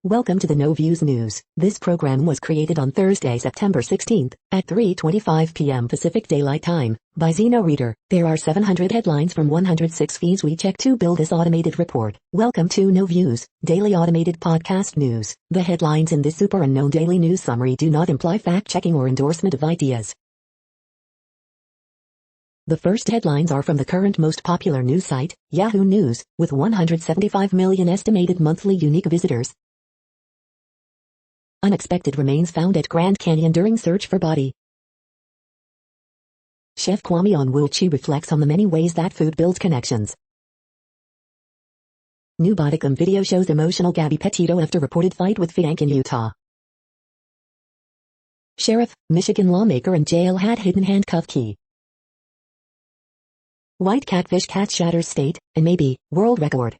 Welcome to the No Views News. This program was created on Thursday, September 16th, at 3:25 p.m. Pacific Daylight Time, by Zeno Reader. There are 700 headlines from 106 feeds we check to build this automated report. Welcome to No Views, daily automated podcast news. The headlines in this super unknown daily news summary do not imply fact-checking or endorsement of ideas. The first headlines are from the current most popular news site, Yahoo News, with 175 million estimated monthly unique visitors. Unexpected remains found at Grand Canyon during search for body. Chef Kwame Onwuchi reflects on the many ways that food builds connections. New bodycam video shows emotional Gabby Petito after reported fight with Fiank in Utah. Sheriff, Michigan lawmaker in jail had hidden handcuff key. White catfish catch shatters state, and maybe, world record.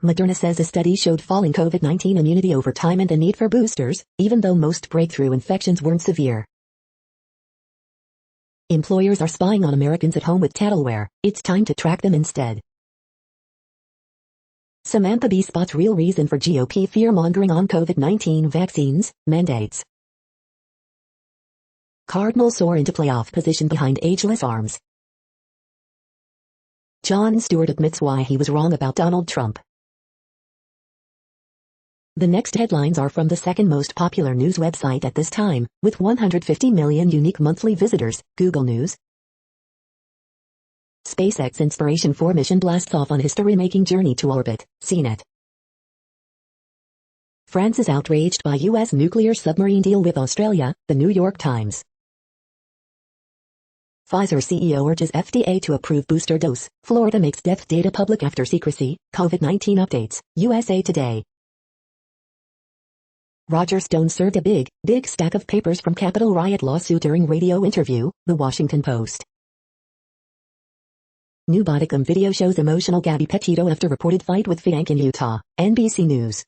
Moderna says a study showed falling COVID-19 immunity over time and the need for boosters, even though most breakthrough infections weren't severe. Employers are spying on Americans at home with tattletware. It's time to track them instead. Samantha Bee spots real reason for GOP fear-mongering on COVID-19 vaccines, mandates. Cardinals soar into playoff position behind ageless arms. Jon Stewart admits why he was wrong about Donald Trump. The next headlines are from the second most popular news website at this time, with 150 million unique monthly visitors, Google News. SpaceX Inspiration 4 mission blasts off on history-making journey to orbit, CNET. France is outraged by U.S. nuclear submarine deal with Australia, The New York Times. Pfizer CEO urges FDA to approve booster dose. Florida makes death data public after secrecy. COVID-19 updates, USA Today. Roger Stone served a big stack of papers from Capitol riot lawsuit during radio interview, The Washington Post. New bodycam video shows emotional Gabby Petito after reported fight with Fiank in Utah, NBC News.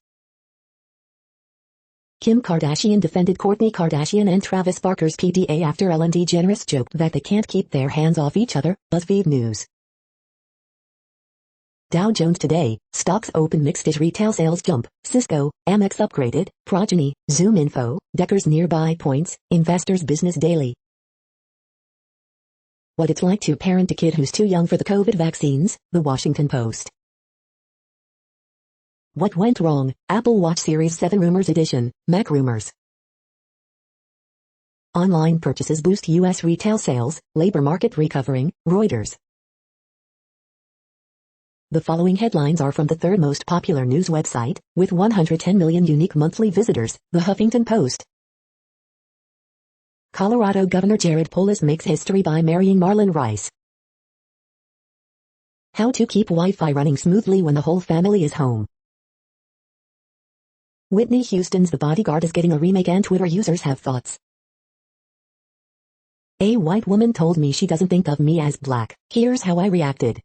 Kim Kardashian defended Kourtney Kardashian and Travis Barker's PDA after Ellen DeGeneres joked that they can't keep their hands off each other, BuzzFeed News. Dow Jones today, stocks open mixed as retail sales jump, Cisco, Amex upgraded, Progeny, Zoom Info, Deckers nearby points, Investors Business Daily. What it's like to parent a kid who's too young for the COVID vaccines, The Washington Post. What went wrong, Apple Watch Series 7 Rumors Edition, Mac Rumors. Online purchases boost U.S. retail sales, labor market recovering, Reuters. The following headlines are from the third most popular news website, with 110 million unique monthly visitors, The Huffington Post. Colorado Governor Jared Polis makes history by marrying Marlon Rice. How to keep Wi-Fi running smoothly when the whole family is home. Whitney Houston's The Bodyguard is getting a remake and Twitter users have thoughts. A white woman told me she doesn't think of me as black. Here's how I reacted.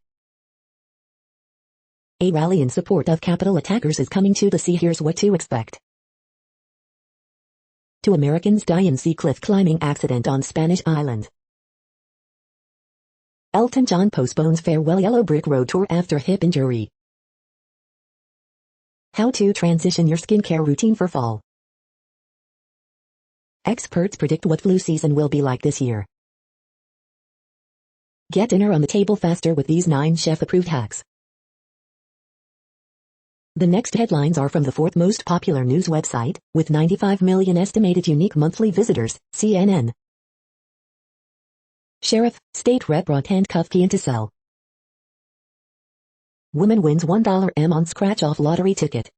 A rally in support of Capitol attackers is coming to the sea. Here's what to expect. 2 Americans die in sea cliff climbing accident on Spanish Island. Elton John postpones farewell Yellow Brick Road tour after hip injury. How to transition your skincare routine for fall. Experts predict what flu season will be like this year. Get dinner on the table faster with these 9 chef-approved hacks. The next headlines are from the fourth most popular news website, with 95 million estimated unique monthly visitors, CNN. Sheriff, state rep brought handcuff key into cell. Woman wins $1 on scratch-off lottery ticket.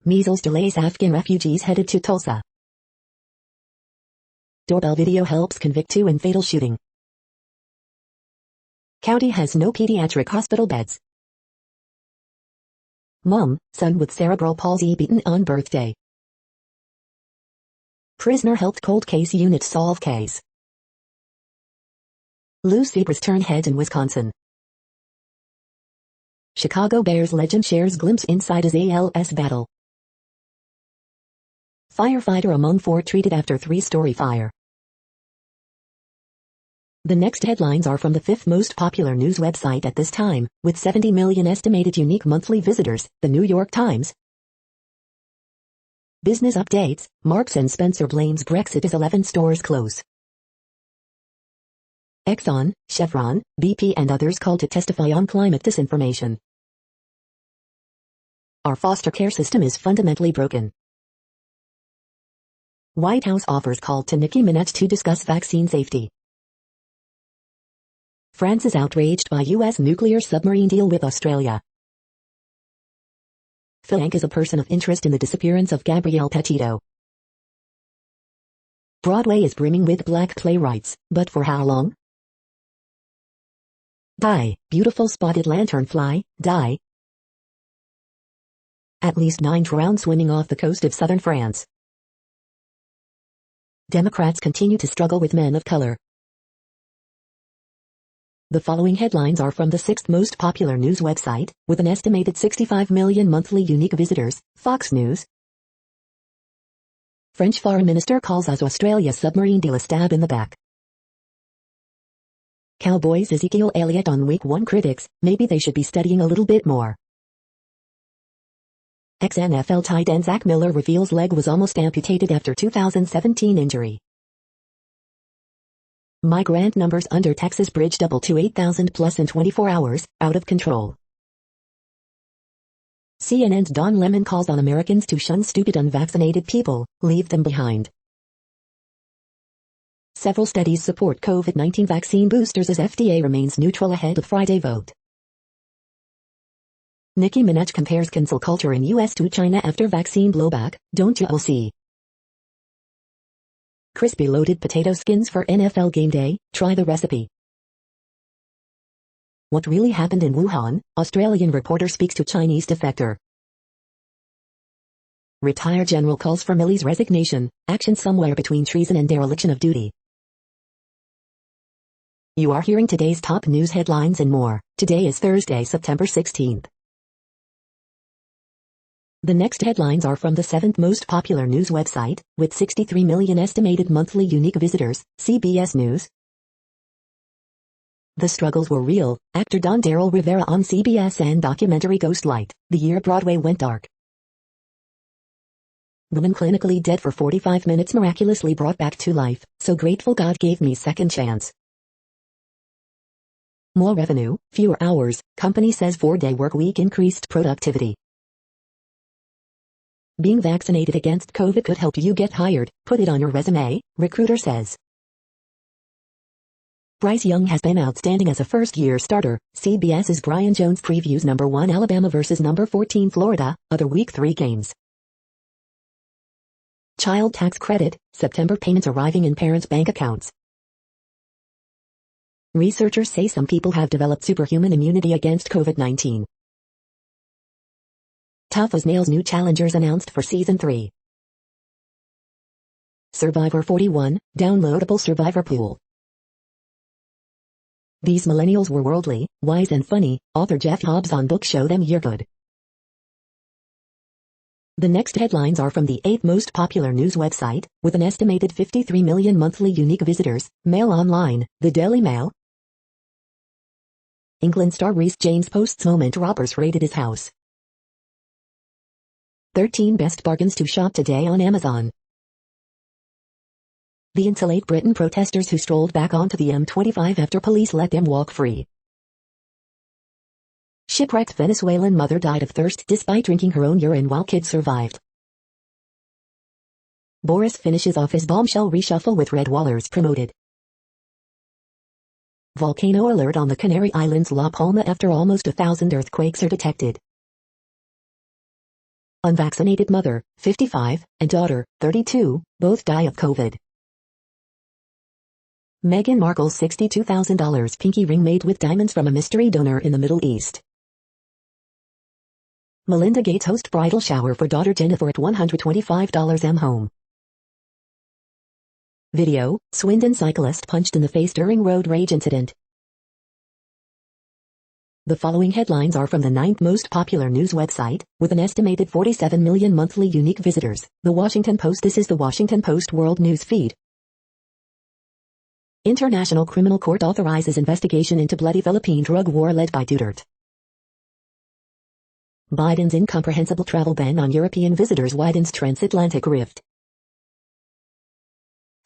Measles delays Afghan refugees headed to Tulsa. Doorbell video helps convict 2 in fatal shooting. County has no pediatric hospital beds. Mom, son with cerebral palsy beaten on birthday. Prisoner helped cold case unit solve case. Loose zebras turn heads in Wisconsin. Chicago Bears legend shares glimpse inside his ALS battle. Firefighter among 4 treated after 3-story fire. The next headlines are from the fifth most popular news website at this time, with 70 million estimated unique monthly visitors, the New York Times. Business updates, Marks & Spencer blames Brexit as 11 stores close. Exxon, Chevron, BP and others called to testify on climate disinformation. Our foster care system is fundamentally broken. White House offers call to Nicki Minaj to discuss vaccine safety. France is outraged by U.S. nuclear submarine deal with Australia. Phil Hank is a person of interest in the disappearance of Gabrielle Petito. Broadway is brimming with black playwrights, but for how long? Die, beautiful spotted lanternfly, die. At least 9 drowned swimming off the coast of southern France. Democrats continue to struggle with men of color. The following headlines are from the sixth most popular news website, with an estimated 65 million monthly unique visitors, Fox News. French Foreign Minister calls Australia submarine deal a stab in the back. Cowboys Ezekiel Elliott on Week 1 critics, maybe they should be studying a little bit more. Ex-NFL tight end Zach Miller reveals leg was almost amputated after 2017 injury. Migrant numbers under Texas bridge double to 8,000 plus in 24 hours, out of control. CNN's Don Lemon calls on Americans to shun stupid unvaccinated people, leave them behind. Several studies support COVID-19 vaccine boosters as FDA remains neutral ahead of Friday vote. Nicki Minaj compares cancel culture in US to China after vaccine blowback, don't you all see? Crispy loaded potato skins for NFL game day, try the recipe. What really happened in Wuhan? Australian reporter speaks to Chinese defector. Retired general calls for Milley's resignation, action somewhere between treason and dereliction of duty. You are hearing today's top news headlines and more. Today is Thursday, September 16th. The next headlines are from the seventh most popular news website, with 63 million estimated monthly unique visitors, CBS News. The struggles were real, actor Don Daryl Rivera on CBS and documentary Ghostlight, the year Broadway went dark. Woman clinically dead for 45 minutes miraculously brought back to life, so grateful God gave me second chance. More revenue, fewer hours, company says 4-day work week increased productivity. Being vaccinated against COVID could help you get hired, put it on your resume, recruiter says. Bryce Young has been outstanding as a first-year starter, CBS's Brian Jones previews number 1 Alabama versus number 14 Florida, other Week 3 games. Child tax credit, September payments arriving in parents' bank accounts. Researchers say some people have developed superhuman immunity against COVID-19. Tough as nails new challengers announced for Season 3. Survivor 41, downloadable Survivor pool. These millennials were worldly, wise and funny, author Jeff Hobbs on book Show Them You're Good. The next headlines are from the 8th most popular news website, with an estimated 53 million monthly unique visitors, Mail Online, the Daily Mail. England star Reece James posts moment robbers raided his house. 13 best bargains to shop today on Amazon. The Insulate Britain protesters who strolled back onto the M25 after police let them walk free. Shipwrecked Venezuelan mother died of thirst despite drinking her own urine while kids survived. Boris finishes off his bombshell reshuffle with Red Wallers promoted. Volcano alert on the Canary Islands La Palma after almost 1,000 earthquakes are detected. Unvaccinated mother, 55, and daughter, 32, both die of COVID. Meghan Markle's $62,000 pinky ring made with diamonds from a mystery donor in the Middle East. Melinda Gates hosts bridal shower for daughter Jennifer at $125 M home. Video, Swindon cyclist punched in the face during road rage incident. The following headlines are from the 9th most popular news website, with an estimated 47 million monthly unique visitors, The Washington Post. This is the Washington Post World News Feed. International Criminal Court authorizes investigation into bloody Philippine drug war led by Duterte. Biden's incomprehensible travel ban on European visitors widens transatlantic rift.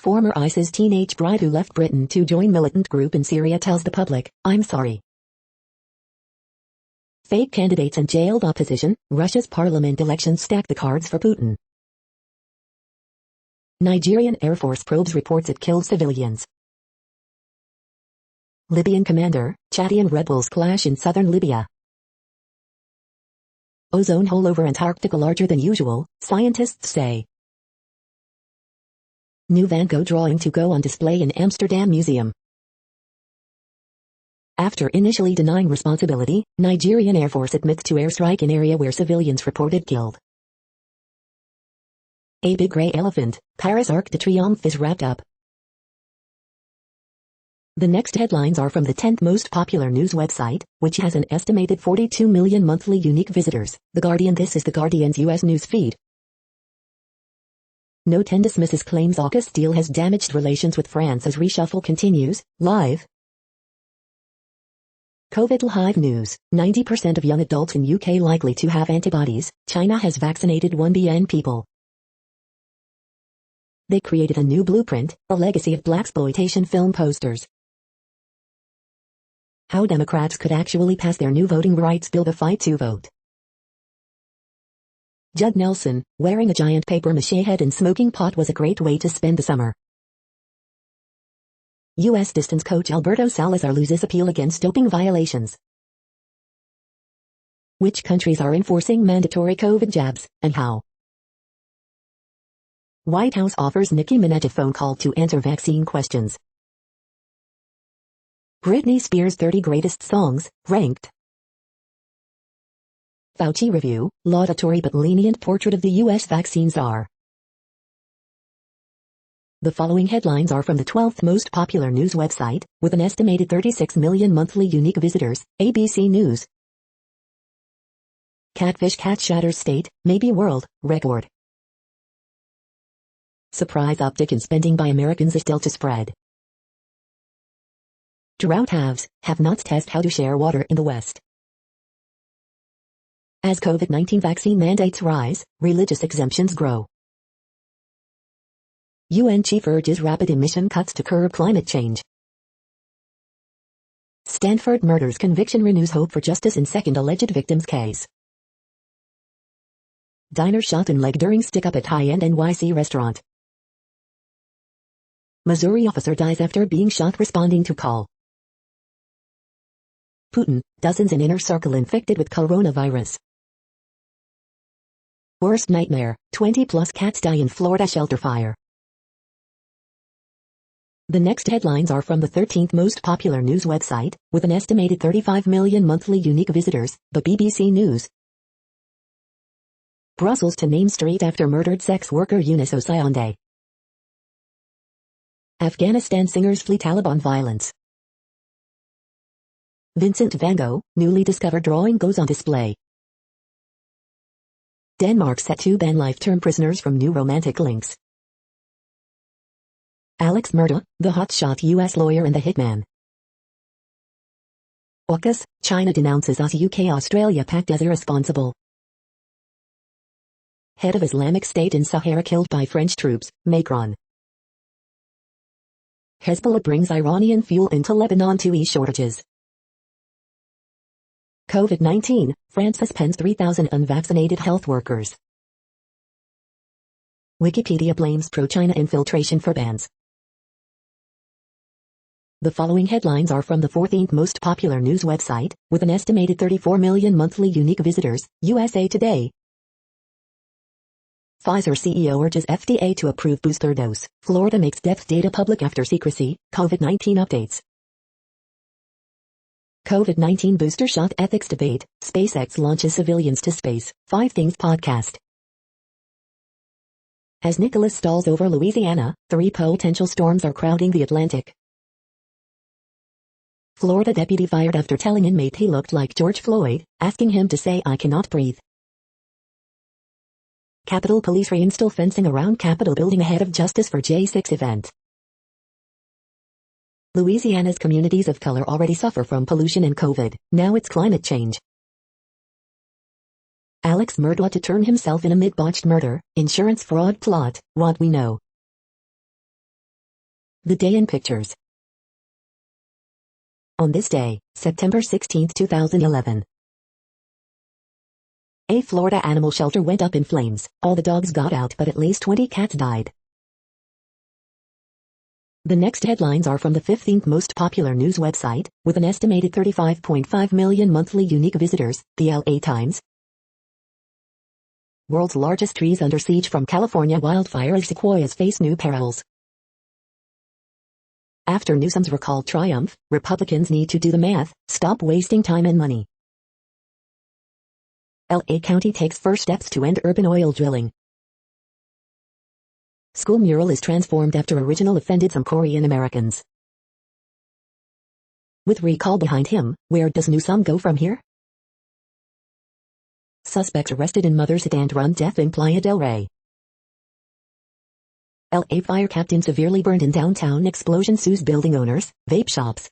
Former ISIS teenage bride who left Britain to join militant group in Syria tells the public, "I'm sorry." Fake candidates and jailed opposition, Russia's parliament elections stack the cards for Putin. Nigerian Air Force probes reports it killed civilians. Libyan commander, Chadian rebels clash in southern Libya. Ozone hole over Antarctica larger than usual, scientists say. New Van Gogh drawing to go on display in Amsterdam Museum. After initially denying responsibility, Nigerian Air Force admits to airstrike in area where civilians reported killed. A big grey elephant, Paris Arc de Triomphe is wrapped up. The next headlines are from the 10th most popular news website, which has an estimated 42 million monthly unique visitors, The Guardian. This is The Guardian's U.S. news feed. Note: and dismisses claims AUKUS deal has damaged relations with France as reshuffle continues, live. COVID Live News, 90% of young adults in UK likely to have antibodies, China has vaccinated 1 billion people. They created a new blueprint, a legacy of blaxploitation film posters. How Democrats could actually pass their new voting rights bill, the fight to vote. Judd Nelson, wearing a giant papier-mâché head and smoking pot was a great way to spend the summer. U.S. distance coach Alberto Salazar loses appeal against doping violations. Which countries are enforcing mandatory COVID jabs, and how? White House offers Nicki Minaj a phone call to answer vaccine questions. Britney Spears' 30 greatest songs, ranked. Fauci review, laudatory but lenient portrait of the U.S. vaccine czar. The following headlines are from the 12th most popular news website, with an estimated 36 million monthly unique visitors, ABC News. Catfish cat shatters state, maybe world, record. Surprise uptick in spending by Americans as Delta spread. Drought have-nots test how to share water in the West. As COVID-19 vaccine mandates rise, religious exemptions grow. UN chief urges rapid emission cuts to curb climate change. Stanford murders conviction renews hope for justice in second alleged victim's case. Diner shot in leg during stick-up at high-end NYC restaurant. Missouri officer dies after being shot responding to call. Putin, dozens in inner circle infected with coronavirus. Worst nightmare, 20+ cats die in Florida shelter fire. The next headlines are from the 13th most popular news website, with an estimated 35 million monthly unique visitors, the BBC News. Brussels to name street after murdered sex worker Eunice Osayande. Afghanistan singers flee Taliban violence. Vincent van Gogh, newly discovered drawing goes on display. Denmark set to ban life-term prisoners from new romantic links. Alex Murdaugh, the hotshot U.S. lawyer and the hitman. AUKUS, China denounces US UK-Australia pact as irresponsible. Head of Islamic State in Sahara killed by French troops, Macron. Hezbollah brings Iranian fuel into Lebanon to ease shortages. COVID-19, France suspends 3,000 unvaccinated health workers. Wikipedia blames pro-China infiltration for bans. The following headlines are from the 14th most popular news website, with an estimated 34 million monthly unique visitors, USA Today. Pfizer CEO urges FDA to approve booster dose. Florida makes death data public after secrecy. COVID-19 updates. COVID-19 booster shot ethics debate. SpaceX launches civilians to space. 5 Things podcast. As Nicholas stalls over Louisiana, 3 potential storms are crowding the Atlantic. Florida deputy fired after telling inmate he looked like George Floyd, asking him to say "I cannot breathe." Capitol Police reinstall fencing around Capitol building ahead of Justice for J6 event. Louisiana's communities of color already suffer from pollution and COVID. Now it's climate change. Alex Murdaugh to turn himself in amid botched murder, insurance fraud plot, what we know. The day in pictures. On this day, September 16, 2011. A Florida animal shelter went up in flames. All the dogs got out but at least 20 cats died. The next headlines are from the 15th most popular news website, with an estimated 35.5 million monthly unique visitors, the LA Times. World's largest trees under siege from California wildfires. Sequoias face new perils. After Newsom's recall triumph, Republicans need to do the math, stop wasting time and money. LA County takes first steps to end urban oil drilling. School mural is transformed after original offended some Korean Americans. With recall behind him, where does Newsom go from here? Suspects arrested in mother's hit-and-run death in Playa del Rey. LA fire captain severely burned in downtown explosion sues building owners, vape shops.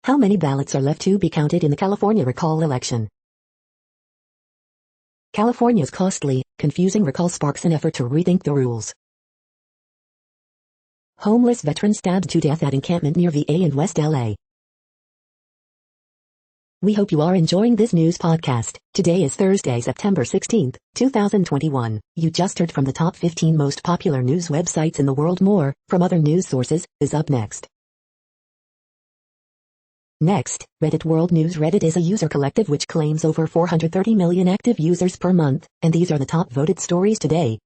How many ballots are left to be counted in the California recall election? California's costly, confusing recall sparks an effort to rethink the rules. Homeless veteran stabbed to death at encampment near VA in West LA. We hope you are enjoying this news podcast. Today is Thursday, September 16, 2021. You just heard from the top 15 most popular news websites in the world. More, from other news sources, is up next. Next, Reddit World News. Reddit is a user collective which claims over 430 million active users per month, and these are the top voted stories today.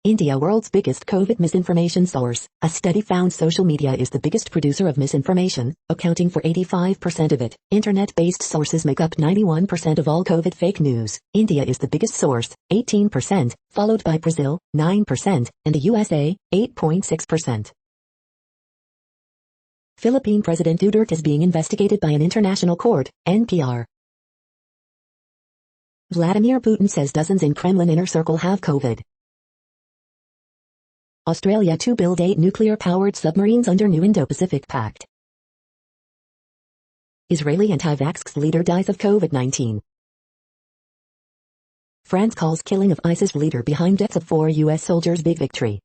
India, world's biggest COVID misinformation source. A study found social media is the biggest producer of misinformation, accounting for 85% of it. Internet-based sources make up 91% of all COVID fake news. India is the biggest source, 18%, followed by Brazil, 9%, and the USA, 8.6%. Philippine President Duterte is being investigated by an international court, NPR. Vladimir Putin says dozens in Kremlin inner circle have COVID. Australia to build 8 nuclear-powered submarines under new Indo-Pacific Pact. Israeli anti-vax leader dies of COVID-19. France calls killing of ISIS leader behind deaths of 4 U.S. soldiers big victory.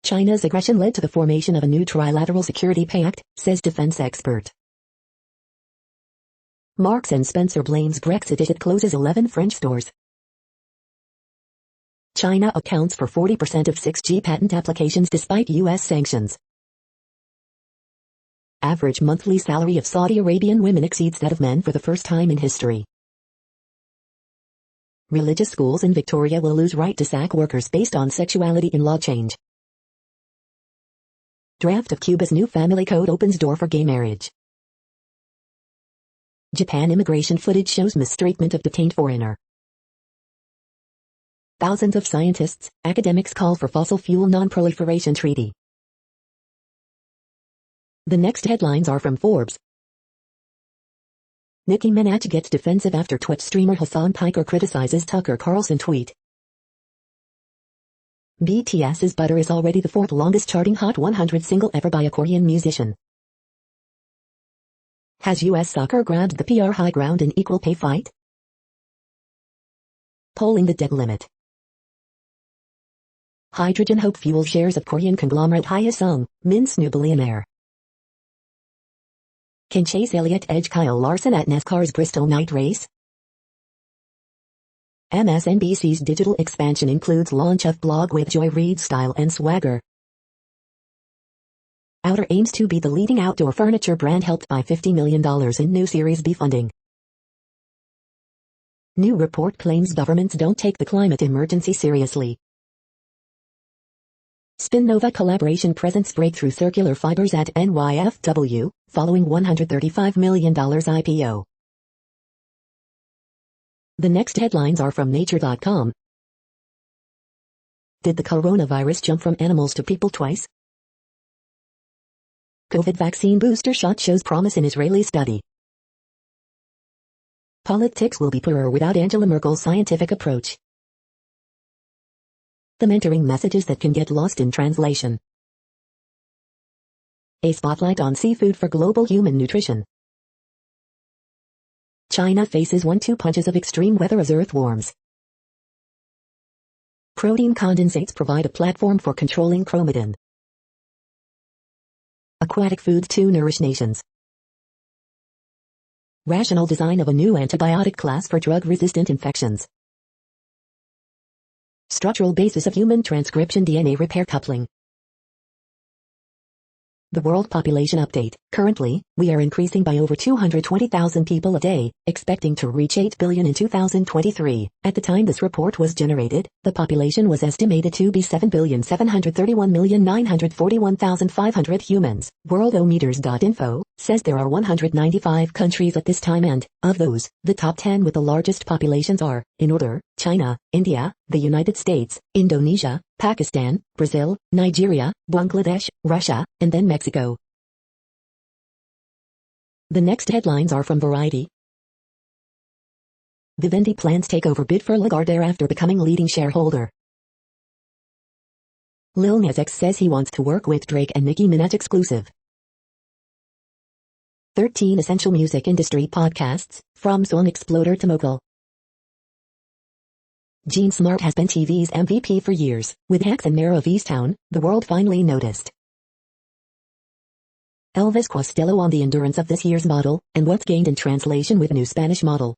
China's aggression led to the formation of a new trilateral security pact, says defense expert. Marks & Spencer blames Brexit as it closes 11 French stores. China accounts for 40% of 6G patent applications despite U.S. sanctions. Average monthly salary of Saudi Arabian women exceeds that of men for the first time in history. Religious schools in Victoria will lose right to sack workers based on sexuality in law change. Draft of Cuba's new family code opens door for gay marriage. Japan immigration footage shows mistreatment of detained foreigner. Thousands of scientists, academics call for fossil fuel non-proliferation treaty. The next headlines are from Forbes. Nicki Minaj gets defensive after Twitch streamer Hassan Piker criticizes Tucker Carlson tweet. BTS's Butter is already the 4th longest charting Hot 100 single ever by a Korean musician. Has U.S. soccer grabbed the PR high ground in equal pay fight? Polling the debt limit. Hydrogen hope fuels shares of Korean conglomerate Hyosung, Min's new billionaire. Can Chase Elliott edge Kyle Larson at NASCAR's Bristol night race? MSNBC's digital expansion includes launch of blog with Joy Reid style and swagger. Outer aims to be the leading outdoor furniture brand helped by $50 million in new Series B funding. New report claims governments don't take the climate emergency seriously. Spinnova collaboration presents breakthrough circular fibers at NYFW, following $135 million IPO. The next headlines are from Nature.com. Did the coronavirus jump from animals to people twice? COVID vaccine booster shot shows promise in Israeli study. Politics will be poorer without Angela Merkel's scientific approach. The mentoring messages that can get lost in translation. A spotlight on seafood for global human nutrition. China faces 1-2 punches of extreme weather as Earth warms. Protein condensates provide a platform for controlling chromatin. Aquatic foods to nourish nations. Rational design of a new antibiotic class for drug-resistant infections. Structural basis of human transcription DNA repair coupling. The world population update. Currently, we are increasing by over 220,000 people a day, expecting to reach 8 billion in 2023. At the time this report was generated, the population was estimated to be 7,731,941,500 humans. Worldometers.info says there are 195 countries at this time and, of those, the top 10 with the largest populations are, in order, China, India, the United States, Indonesia, Pakistan, Brazil, Nigeria, Bangladesh, Russia, and then Mexico. The next headlines are from Variety. Vivendi plans takeover bid for Lagardère after becoming leading shareholder. Lil Nas X says he wants to work with Drake and Nicki Minaj exclusive. 13 essential music industry podcasts, from Song Exploder to Mogul. Gene Smart has been TV's MVP for years. With Hex and Mayor of Easttown, the world finally noticed. Elvis Costello on the endurance of this year's model, and what's gained in translation with new Spanish model.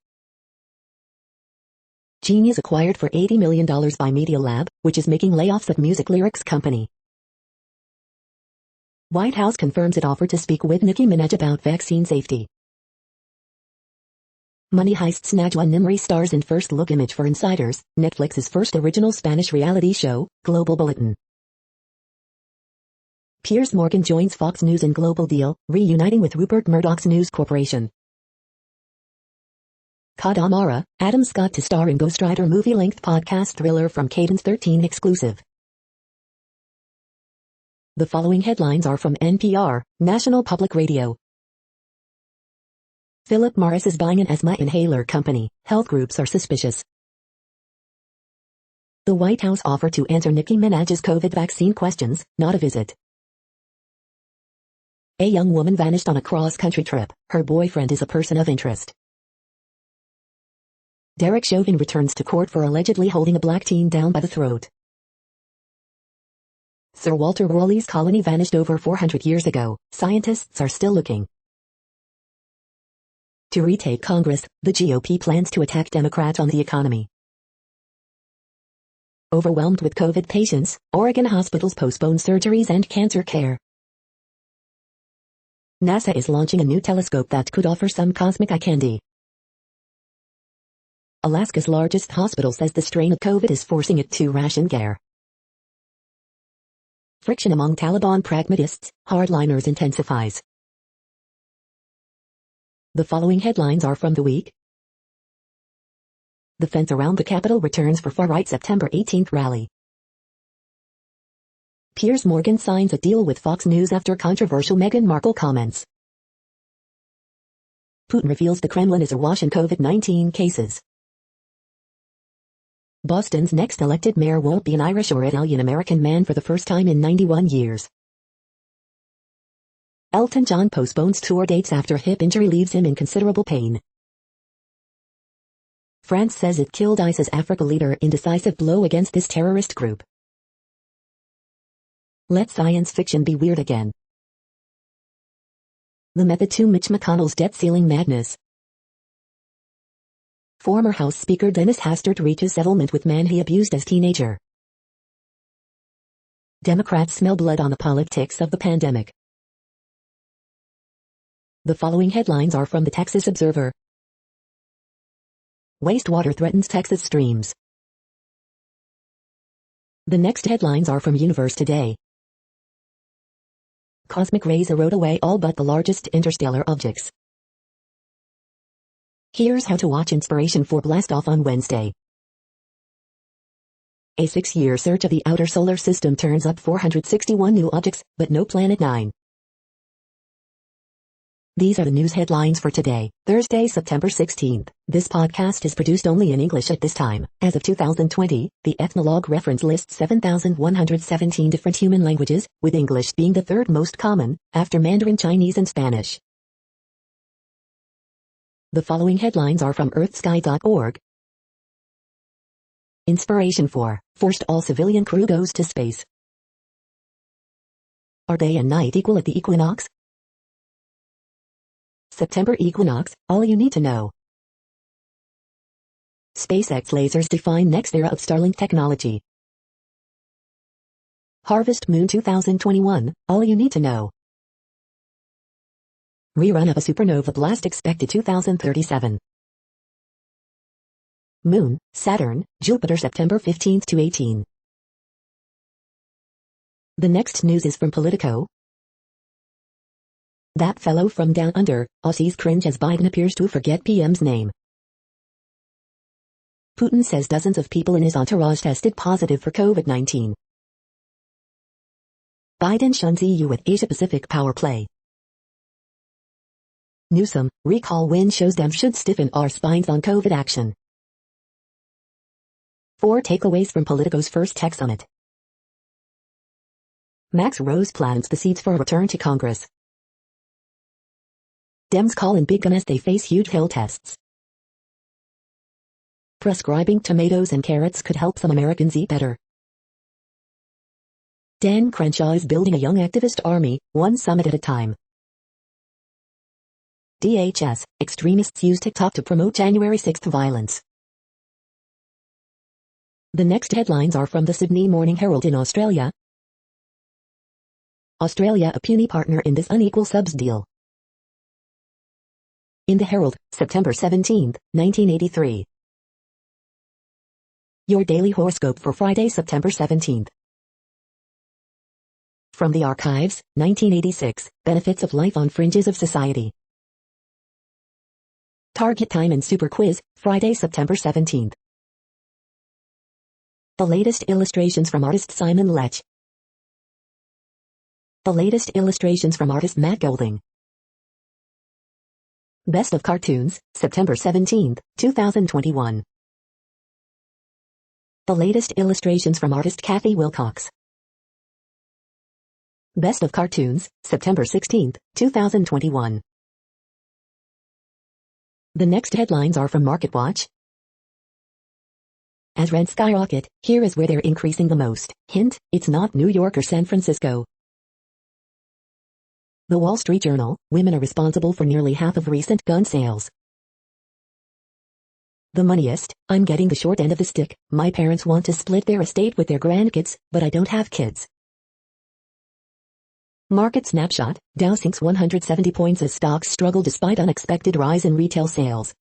Genius acquired for $80 million by Media Lab, which is making layoffs at music lyrics company. White House confirms it offered to speak with Nicki Minaj about vaccine safety. Money Heist's Najwa Nimri stars in first look image for insiders, Netflix's first original Spanish reality show, Global Bulletin. Piers Morgan joins Fox News in global deal, reuniting with Rupert Murdoch's News Corporation. Kadamara, Adam Scott to star in Ghost Rider movie-length podcast thriller from Cadence 13 exclusive. The following headlines are from NPR, National Public Radio. Philip Morris is buying an asthma inhaler company. Health groups are suspicious. The White House offered to answer Nicki Minaj's COVID vaccine questions, not a visit. A young woman vanished on a cross-country trip. Her boyfriend is a person of interest. Derek Chauvin returns to court for allegedly holding a black teen down by the throat. Sir Walter Raleigh's colony vanished over 400 years ago. Scientists are still looking. To retake Congress, the GOP plans to attack Democrats on the economy. Overwhelmed with COVID patients, Oregon hospitals postpone surgeries and cancer care. NASA is launching a new telescope that could offer some cosmic eye candy. Alaska's largest hospital says the strain of COVID is forcing it to ration care. Friction among Taliban pragmatists, hardliners intensifies. The following headlines are from The Week. The fence around the Capitol returns for far-right September 18th rally. Piers Morgan signs a deal with Fox News after controversial Meghan Markle comments. Putin reveals the Kremlin is awash in COVID-19 cases. Boston's next elected mayor won't be an Irish or Italian-American man for the first time in 91 years. Elton John postpones tour dates after hip injury leaves him in considerable pain. France says it killed ISIS Africa leader in decisive blow against this terrorist group. Let science fiction be weird again. The method to Mitch McConnell's debt ceiling madness. Former House Speaker Dennis Hastert reaches settlement with man he abused as teenager. Democrats smell blood on the politics of the pandemic. The following headlines are from the Texas Observer. Wastewater threatens Texas streams. The next headlines are from Universe Today. Cosmic rays erode away all but the largest interstellar objects. Here's how to watch Inspiration 4 blast off on Wednesday. A 6-year search of the outer solar system turns up 461 new objects, but no Planet 9. These are the news headlines for today, Thursday, September 16th. This podcast is produced only in English at this time. As of 2020, the Ethnologue reference lists 7,117 different human languages, with English being the third most common, after Mandarin Chinese and Spanish. The following headlines are from earthsky.org. Inspiration for, forced all civilian crew goes to space. Are day and night equal at the equinox? September equinox, all you need to know. SpaceX lasers define next era of Starlink technology. Harvest Moon 2021, all you need to know. Rerun of a supernova blast expected 2037. Moon, Saturn, Jupiter September 15 to 18. The next news is from Politico. That fellow from down under, Aussies cringe as Biden appears to forget PM's name. Putin says dozens of people in his entourage tested positive for COVID-19. Biden shuns EU with Asia-Pacific power play. Newsom, recall win shows Dems should stiffen our spines on COVID action. 4 takeaways from Politico's first tech summit. Max Rose plants the seeds for a return to Congress. Dems call in big gun as they face huge Hill tests. Prescribing tomatoes and carrots could help some Americans eat better. Dan Crenshaw is building a young activist army, one summit at a time. DHS, extremists use TikTok to promote January 6th violence. The next headlines are from the Sydney Morning Herald in Australia. Australia a puny partner in this unequal subs deal. In the Herald, September 17, 1983. Your daily horoscope for Friday, September 17. From the Archives, 1986, Benefits of Life on Fringes of Society. Target Time and Super Quiz, Friday, September 17. The latest illustrations from artist Simon Lech. The latest illustrations from artist Matt Golding. Best of Cartoons, September 17, 2021. The latest illustrations from artist Kathy Wilcox. Best of Cartoons, September 16, 2021. The next headlines are from MarketWatch. As rents skyrocket, here is where they're increasing the most. Hint, it's not New York or San Francisco. The Wall Street Journal, women are responsible for nearly half of recent gun sales. The Moneyist, I'm getting the short end of the stick. My parents want to split their estate with their grandkids, but I don't have kids. Market Snapshot, Dow sinks 170 points as stocks struggle despite unexpected rise in retail sales.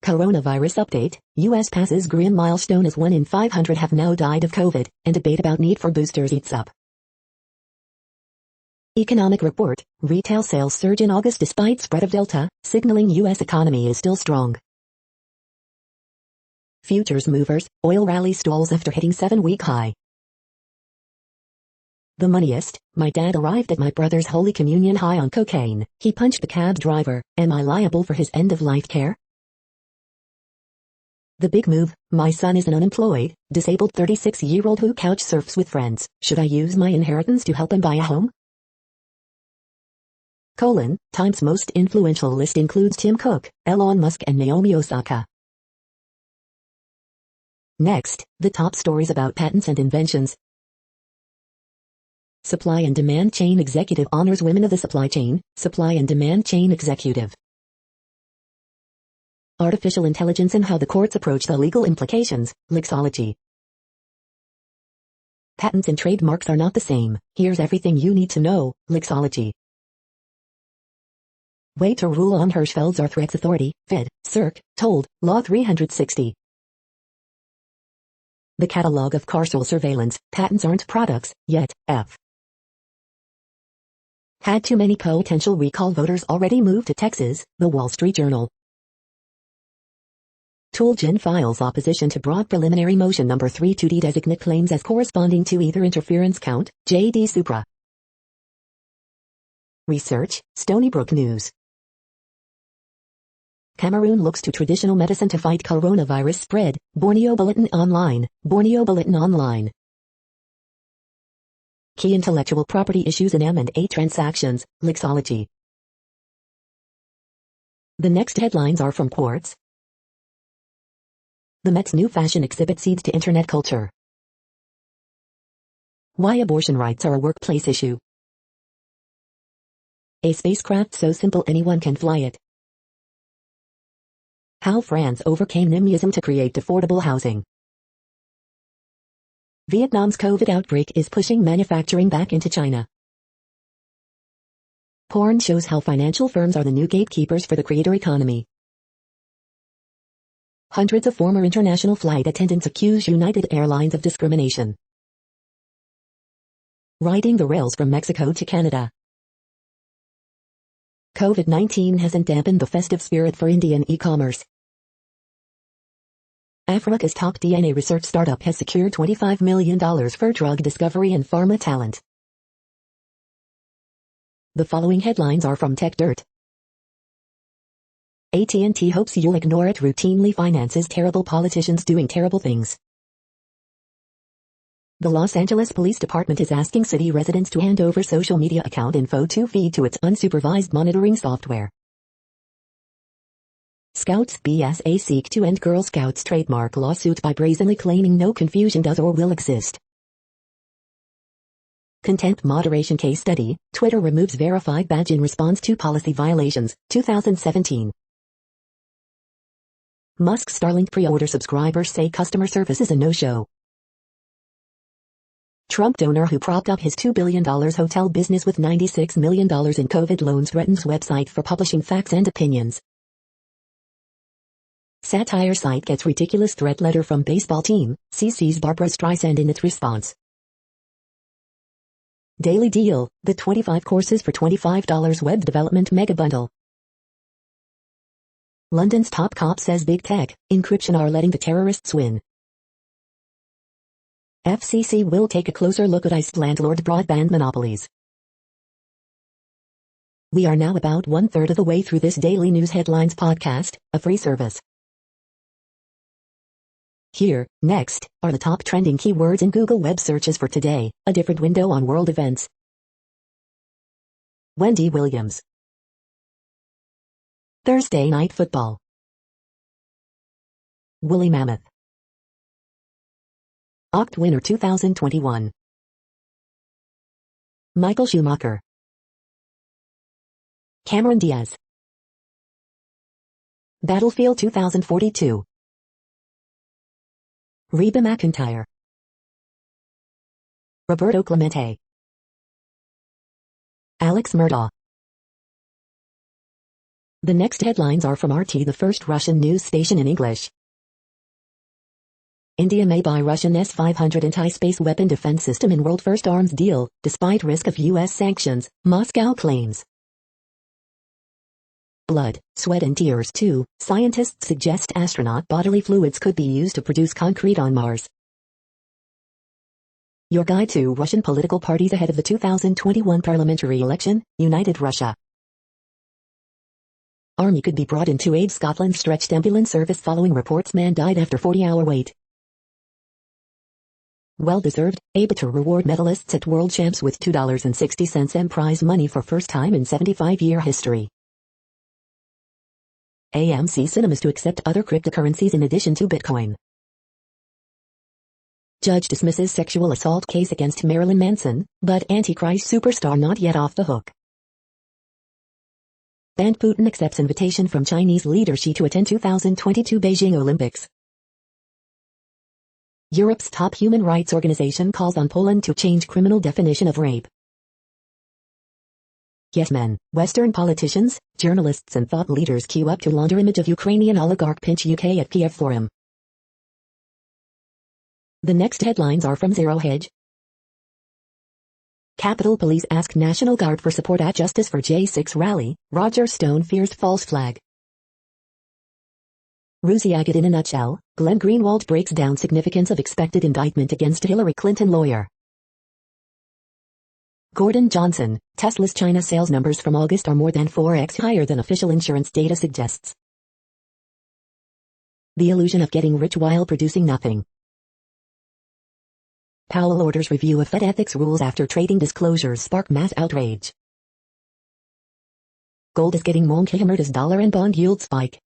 Coronavirus update, U.S. passes grim milestone as 1 in 500 have now died of COVID, and debate about need for boosters eats up. Economic report, retail sales surge in August despite spread of Delta, signaling U.S. economy is still strong. Futures movers, oil rally stalls after hitting 7-week high. The Moneyist, my dad arrived at my brother's Holy Communion high on cocaine. He punched the cab driver. Am I liable for his end-of-life care? The Big Move, my son is an unemployed, disabled 36-year-old who couch surfs with friends. Should I use my inheritance to help him buy a home? Time's most influential list includes Tim Cook, Elon Musk and Naomi Osaka. Next, the top stories about patents and inventions. Supply and Demand Chain Executive honors Women of the Supply Chain, Supply and Demand Chain Executive. Artificial Intelligence and How the Courts Approach the Legal Implications, Lexology. Patents and trademarks are not the same. Here's everything you need to know, Lexology. Way to rule on Hirschfeld's Arthrex Authority, Fed, Circ, told, Law 360. The Catalog of Carceral Surveillance, Patents aren't products, yet, F. Had too many potential recall voters already moved to Texas, The Wall Street Journal. Toolgen files opposition to broad preliminary motion number 3 to de-designate claims as corresponding to either interference count, J.D. Supra. Research, Stony Brook News. Cameroon looks to traditional medicine to fight coronavirus spread. Borneo Bulletin Online. Borneo Bulletin Online. Key intellectual property issues in M&A transactions. Lexology. The next headlines are from Quartz. The Met's new fashion exhibit seeds to internet culture. Why abortion rights are a workplace issue. A spacecraft so simple anyone can fly it. How France overcame NIMBYism to create affordable housing. Vietnam's COVID outbreak is pushing manufacturing back into China. Porn shows how financial firms are the new gatekeepers for the creator economy. Hundreds of former international flight attendants accuse United Airlines of discrimination. Riding the rails from Mexico to Canada. COVID-19 hasn't dampened the festive spirit for Indian e-commerce. Africa's top DNA research startup has secured $25 million for drug discovery and pharma talent. The following headlines are from TechDirt. AT&T hopes you'll ignore it routinely finances terrible politicians doing terrible things. The Los Angeles Police Department is asking city residents to hand over social media account info to feed to its unsupervised monitoring software. Scouts BSA seek to end Girl Scouts trademark lawsuit by brazenly claiming no confusion does or will exist. Content moderation case study, Twitter removes verified badge in response to policy violations, 2017. Musk's Starlink pre-order subscribers say customer service is a no-show. Trump donor who propped up his $2 billion hotel business with $96 million in COVID loans threatens website for publishing facts and opinions. Satire site gets ridiculous threat letter from baseball team, CC's Barbra Streisand in its response. Daily Deal, the 25 courses for $25 web development mega bundle. London's top cop says big tech, encryption are letting the terrorists win. FCC will take a closer look at ICE landlord broadband monopolies. We are now about 1/3 of the way through this daily news headlines podcast, a free service. Here, next, are the top trending keywords in Google web searches for today, a different window on world events. Wendy Williams. Thursday Night Football. Woolly Mammoth. Oct winner 2021. Michael Schumacher. Cameron Diaz. Battlefield 2042. Reba McEntire. Roberto Clemente. Alex Murdaugh. The next headlines are from RT, the first Russian news station in English. India may buy Russian S-500 anti-space weapon defense system in world first arms deal, despite risk of U.S. sanctions, Moscow claims. Blood, sweat and tears too, scientists suggest astronaut bodily fluids could be used to produce concrete on Mars. Your guide to Russian political parties ahead of the 2021 parliamentary election, United Russia. Army could be brought in to aid Scotland's stretched ambulance service following reports man died after 40-hour wait. Well-deserved, able to reward medalists at World Champs with $2.60 M prize money for first time in 75-year history. AMC Cinemas to accept other cryptocurrencies in addition to Bitcoin. Judge dismisses sexual assault case against Marilyn Manson, but Antichrist superstar not yet off the hook. And Putin accepts invitation from Chinese leader Xi to attend 2022 Beijing Olympics. Europe's top human rights organization calls on Poland to change criminal definition of rape. Yes men, Western politicians, journalists and thought leaders queue up to launder image of Ukrainian oligarch pinch UK at Kiev Forum. The next headlines are from Zero Hedge. Capitol Police ask National Guard for support at Justice for J6 rally, Roger Stone fears false flag. Rusiagate in a nutshell, Glenn Greenwald breaks down significance of expected indictment against Hillary Clinton lawyer. Gordon Johnson, Tesla's China sales numbers from August are more than 4x higher than official insurance data suggests. The illusion of getting rich while producing nothing. Powell orders review of Fed ethics rules after trading disclosures spark mass outrage. Gold is getting monkey hammered as dollar and bond yields spike.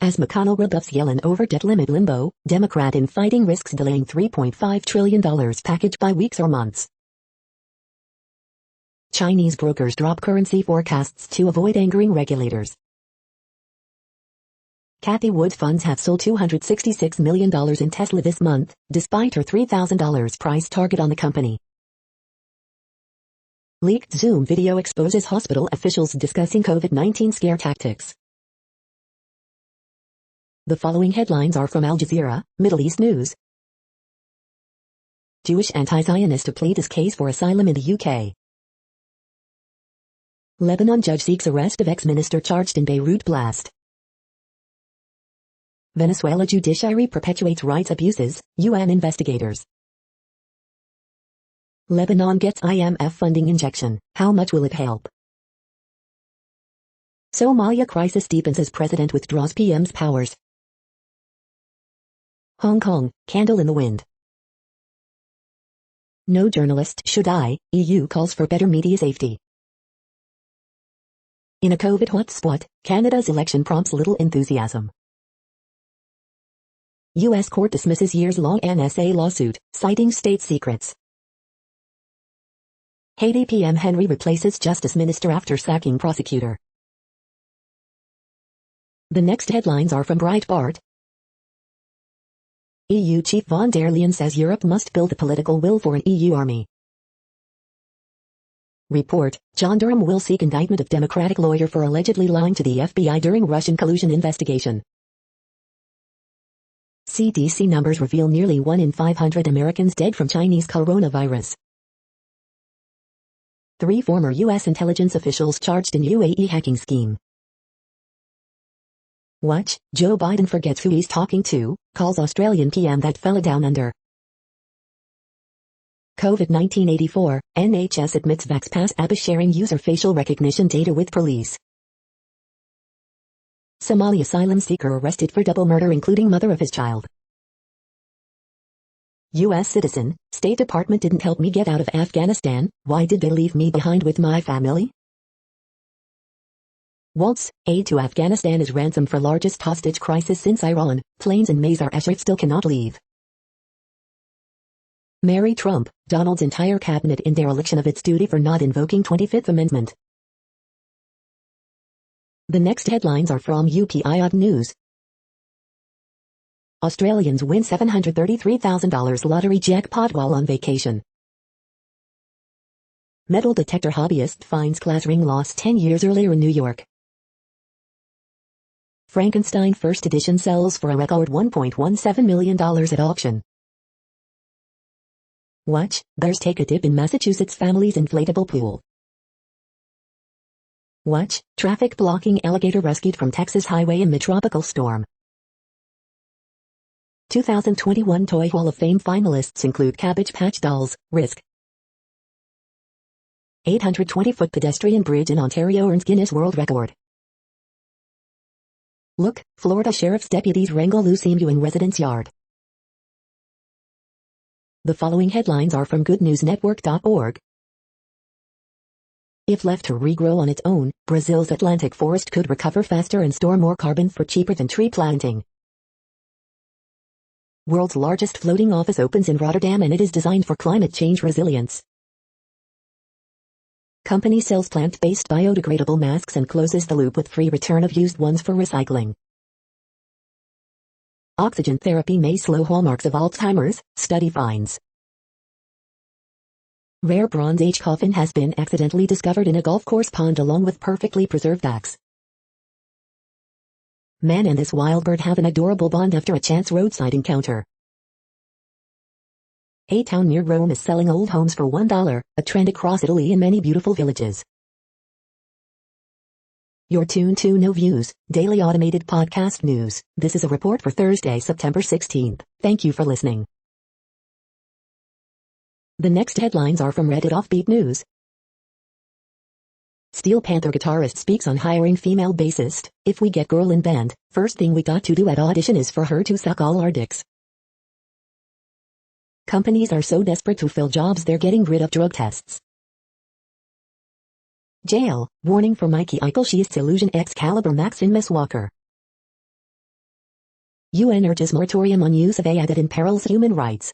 As McConnell rebuffs Yellen over debt limit limbo, Democrat infighting risks delaying $3.5 trillion package by weeks or months. Chinese brokers drop currency forecasts to avoid angering regulators. Cathie Wood funds have sold $266 million in Tesla this month, despite her $3,000 price target on the company. Leaked Zoom video exposes hospital officials discussing COVID-19 scare tactics. The following headlines are from Al Jazeera, Middle East News. Jewish anti-Zionist to plead his case for asylum in the UK. Lebanon judge seeks arrest of ex-minister charged in Beirut blast. Venezuela judiciary perpetuates rights abuses, UN investigators. Lebanon gets IMF funding injection, how much will it help? Somalia crisis deepens as president withdraws PM's powers. Hong Kong, candle in the wind. No journalist should die, EU calls for better media safety. In a COVID hotspot, Canada's election prompts little enthusiasm. U.S. court dismisses years-long NSA lawsuit, citing state secrets. Haiti PM Henry replaces justice minister after sacking prosecutor. The next headlines are from Breitbart. EU chief von der Leyen says Europe must build the political will for an EU army. Report, John Durham will seek indictment of Democratic lawyer for allegedly lying to the FBI during Russian collusion investigation. CDC numbers reveal nearly 1 in 500 Americans dead from Chinese coronavirus. 3 former U.S. intelligence officials charged in UAE hacking scheme. Watch, Joe Biden forgets who he's talking to, calls Australian PM that fella down under. COVID-19 84, NHS admits VaxPass app is sharing user facial recognition data with police. Somali asylum seeker arrested for double murder including mother of his child. U.S. citizen, State Department didn't help me get out of Afghanistan, why did they leave me behind with my family? Waltz, aid to Afghanistan is ransom for largest hostage crisis since Iran, planes in Mazar Sharif still cannot leave. Marry Trump, Donald's entire cabinet in dereliction of its duty for not invoking 25th Amendment. The next headlines are from UPI News. Australians win $733,000 lottery jackpot while on vacation. Metal detector hobbyist finds class ring lost 10 years earlier in New York. Frankenstein first edition sells for a record $1.17 million at auction. Watch, bears take a dip in Massachusetts family's inflatable pool. Watch, traffic blocking alligator rescued from Texas highway in mid-tropical storm. 2021 Toy Hall of Fame finalists include Cabbage Patch Dolls, Risk. 820-foot pedestrian bridge in Ontario earns Guinness World Record. Look, Florida Sheriff's deputies wrangle loose emu in residence yard. The following headlines are from GoodNewsNetwork.org. If left to regrow on its own, Brazil's Atlantic forest could recover faster and store more carbon for cheaper than tree planting. World's largest floating office opens in Rotterdam and it is designed for climate change resilience. Company sells plant-based biodegradable masks and closes the loop with free return of used ones for recycling. Oxygen therapy may slow hallmarks of Alzheimer's, study finds. Rare Bronze Age coffin has been accidentally discovered in a golf course pond along with perfectly preserved axe. Man and this wild bird have an adorable bond after a chance roadside encounter. A town near Rome is selling old homes for $1, a trend across Italy in many beautiful villages. You're tuned to No Views, daily automated podcast news. This is a report for Thursday, September 16th. Thank you for listening. The next headlines are from Reddit Offbeat News. Steel Panther guitarist speaks on hiring female bassist. If we get girl in band, first thing we got to do at audition is for her to suck all our dicks. Companies are so desperate to fill jobs they're getting rid of drug tests. Jail, warning for Mikey Eichelschiests illusion Excalibur Max in Miss Walker. UN urges moratorium on use of AI that imperils human rights.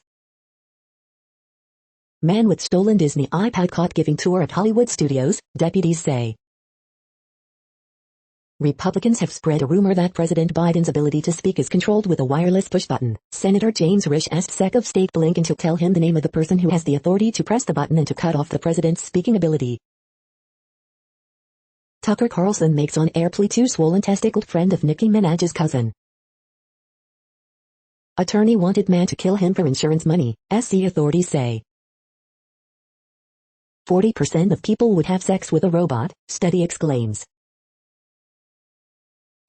Man with stolen Disney iPad caught giving tour of Hollywood studios, deputies say. Republicans have spread a rumor that President Biden's ability to speak is controlled with a wireless push button. Senator James Risch asked Sec of State Blinken to tell him the name of the person who has the authority to press the button and to cut off the president's speaking ability. Tucker Carlson makes on-air plea to swollen testicled friend of Nicki Minaj's cousin. Attorney wanted man to kill him for insurance money, SC authorities say. 40% of people would have sex with a robot, study exclaims.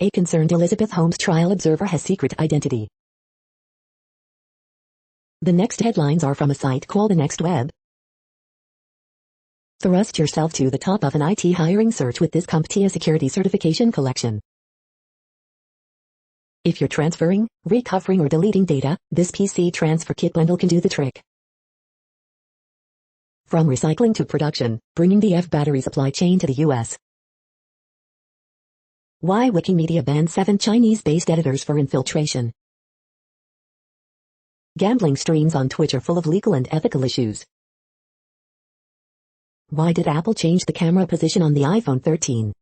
A concerned Elizabeth Holmes trial observer has secret identity. The next headlines are from a site called The Next Web. Thrust yourself to the top of an IT hiring search with this CompTIA security certification collection. If you're transferring, recovering or deleting data, this PC transfer kit bundle can do the trick. From recycling to production, bringing the battery supply chain to the US. Why Wikimedia banned 7 Chinese-based editors for infiltration. Gambling streams on Twitch are full of legal and ethical issues. Why did Apple change the camera position on the iPhone 13?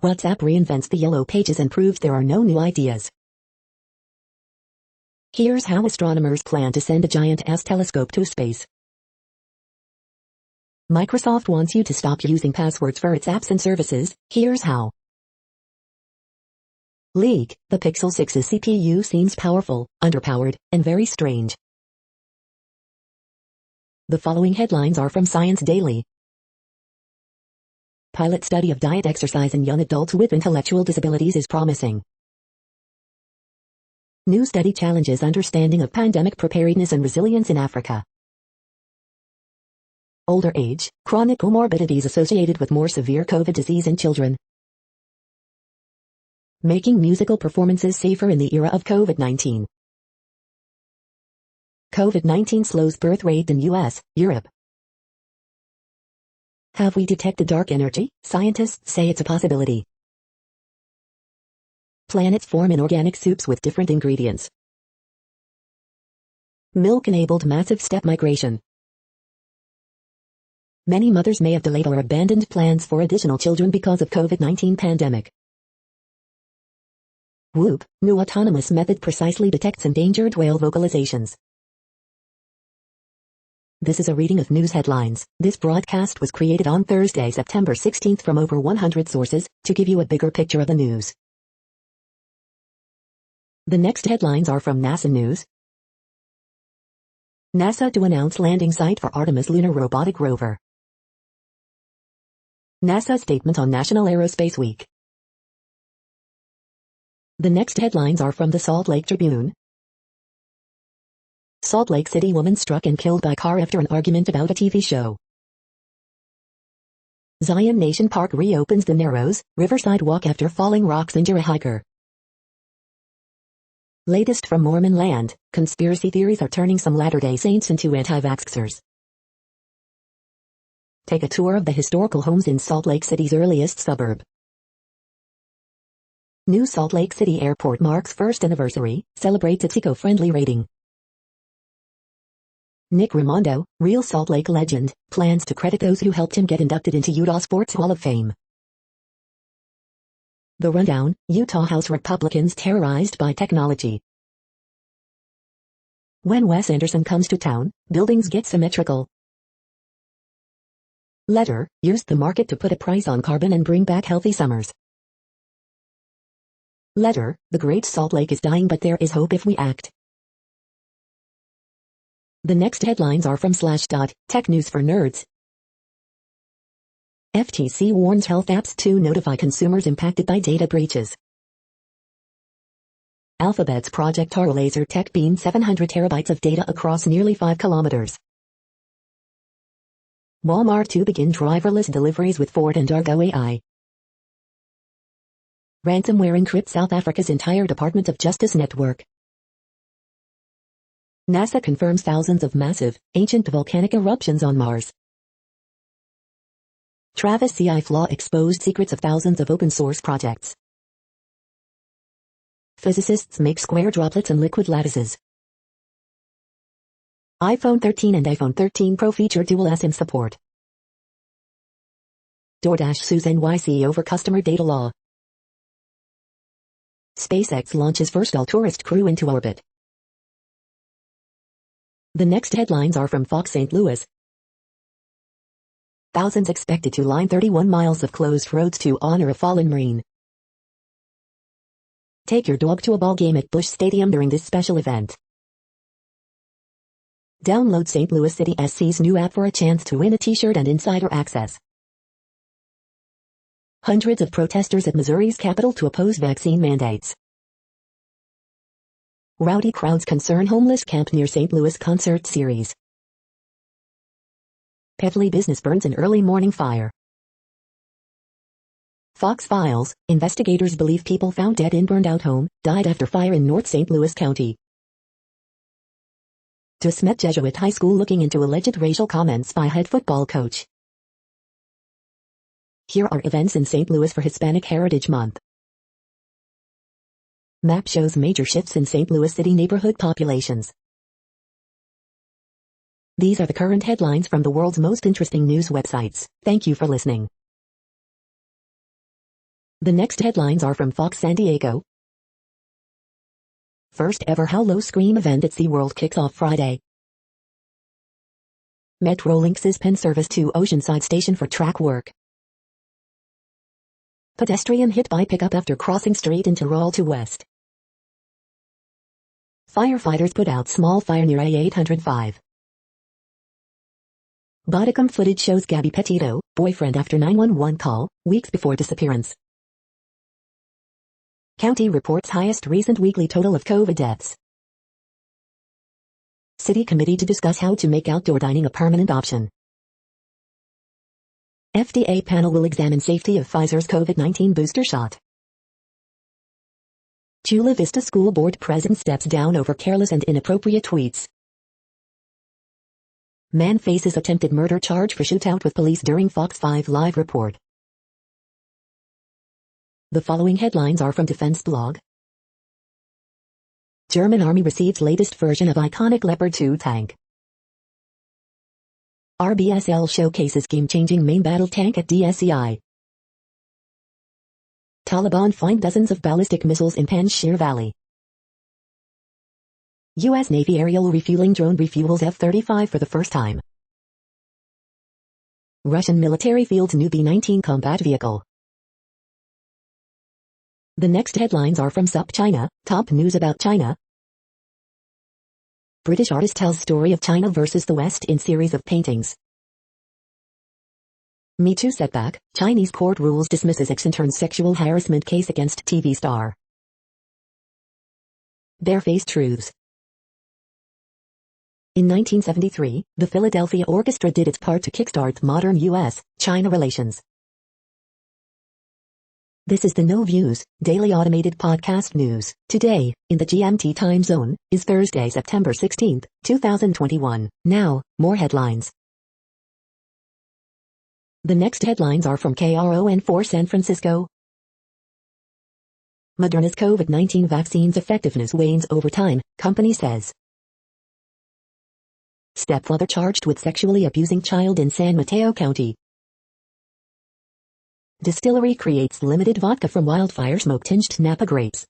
WhatsApp reinvents the yellow pages and proves there are no new ideas. Here's how astronomers plan to send a giant-ass telescope to space. Microsoft wants you to stop using passwords for its apps and services. Here's how. Leak, the Pixel 6's CPU seems powerful, underpowered, and very strange. The following headlines are from Science Daily. Pilot study of diet exercise in young adults with intellectual disabilities is promising. New study challenges understanding of pandemic preparedness and resilience in Africa. Older age, chronic comorbidities associated with more severe COVID disease in children. Making musical performances safer in the era of COVID-19. COVID-19 slows birth rate in US, Europe. Have we detected dark energy? Scientists say it's a possibility. Planets form in organic soups with different ingredients. Milk-enabled massive steppe migration. Many mothers may have delayed or abandoned plans for additional children because of COVID-19 pandemic. Whoop, new autonomous method precisely detects endangered whale vocalizations. This is a reading of news headlines. This broadcast was created on Thursday, September 16th from over 100 sources, to give you a bigger picture of the news. The next headlines are from NASA News. NASA to announce landing site for Artemis lunar robotic rover. NASA statement on National Aerospace Week. The next headlines are from the Salt Lake Tribune. Salt Lake City woman struck and killed by car after an argument about a TV show. Zion Nation Park reopens the Narrows, Riverside Walk after falling rocks injure a hiker. Latest from Mormon land, conspiracy theories are turning some Latter-day Saints into anti-vaxxers. Take a tour of the historical homes in Salt Lake City's earliest suburb. New Salt Lake City Airport marks first anniversary, celebrates its eco-friendly rating. Nick Raimondo, real Salt Lake legend, plans to credit those who helped him get inducted into Utah Sports Hall of Fame. The rundown, Utah House Republicans terrorized by technology. When Wes Anderson comes to town, buildings get symmetrical. Letter, use the market to put a price on carbon and bring back healthy summers. Letter, the Great Salt Lake is dying but there is hope if we act. The next headlines are from Slashdot, Tech News for Nerds. FTC warns health apps to notify consumers impacted by data breaches. Alphabet's Project Taro laser tech beamed 700 terabytes of data across nearly 5 kilometers. Walmart to begin driverless deliveries with Ford and Argo AI. Ransomware encrypts South Africa's entire Department of Justice network. NASA confirms thousands of massive, ancient volcanic eruptions on Mars. Travis CI flaw exposed secrets of thousands of open-source projects. Physicists make square droplets and liquid lattices. iPhone 13 and iPhone 13 Pro feature dual SIM support. DoorDash sues NYC over customer data law. SpaceX launches first all-tourist crew into orbit. The next headlines are from Fox St. Louis. Thousands expected to line 31 miles of closed roads to honor a fallen Marine. Take your dog to a ball game at Busch Stadium during this special event. Download St. Louis City SC's new app for a chance to win a t-shirt and insider access. Hundreds of protesters at Missouri's Capitol to oppose vaccine mandates. Rowdy crowds concern homeless camp near St. Louis concert series. Pevely business burns in early morning fire. Fox Files, investigators believe people found dead in burned-out home, died after fire in North St. Louis County. De Smet Jesuit High School looking into alleged racial comments by head football coach. Here are events in St. Louis for Hispanic Heritage Month. Map shows major shifts in St. Louis City neighborhood populations. These are the current headlines from the world's most interesting news websites. Thank you for listening. The next headlines are from Fox San Diego. First ever Howlo Scream event at SeaWorld kicks off Friday. Metrolink suspends service to Oceanside Station for track work. Pedestrian hit by pickup after crossing street in Tirol to West. Firefighters put out small fire near I-805. Bodycam footage shows Gabby Petito, boyfriend after 911 call, weeks before disappearance. County reports highest recent weekly total of COVID deaths. City committee to discuss how to make outdoor dining a permanent option. FDA panel will examine safety of Pfizer's COVID-19 booster shot. Chula Vista School Board President steps down over careless and inappropriate tweets. Man faces attempted murder charge for shootout with police during Fox 5 Live report. The following headlines are from Defense Blog. German Army receives latest version of iconic Leopard 2 tank. RBSL showcases game-changing main battle tank at DSEI. Taliban find dozens of ballistic missiles in Panjshir Valley. U.S. Navy aerial refueling drone refuels F-35 for the first time. Russian military fields new B-19 combat vehicle. The next headlines are from SUP China, top news about China. British artist tells story of China versus the West in series of paintings. Me Too setback, Chinese court rules dismisses ex-intern's sexual harassment case against TV star. Barefaced truths. In 1973, the Philadelphia Orchestra did its part to kickstart modern U.S.-China relations. This is the No Views, daily automated podcast news. Today, in the GMT time zone, is Thursday, September 16, 2021. Now, more headlines. The next headlines are from KRON4 San Francisco. Moderna's COVID-19 vaccine's effectiveness wanes over time, company says. Stepfather charged with sexually abusing child in San Mateo County. Distillery creates limited vodka from wildfire smoke-tinged Napa grapes.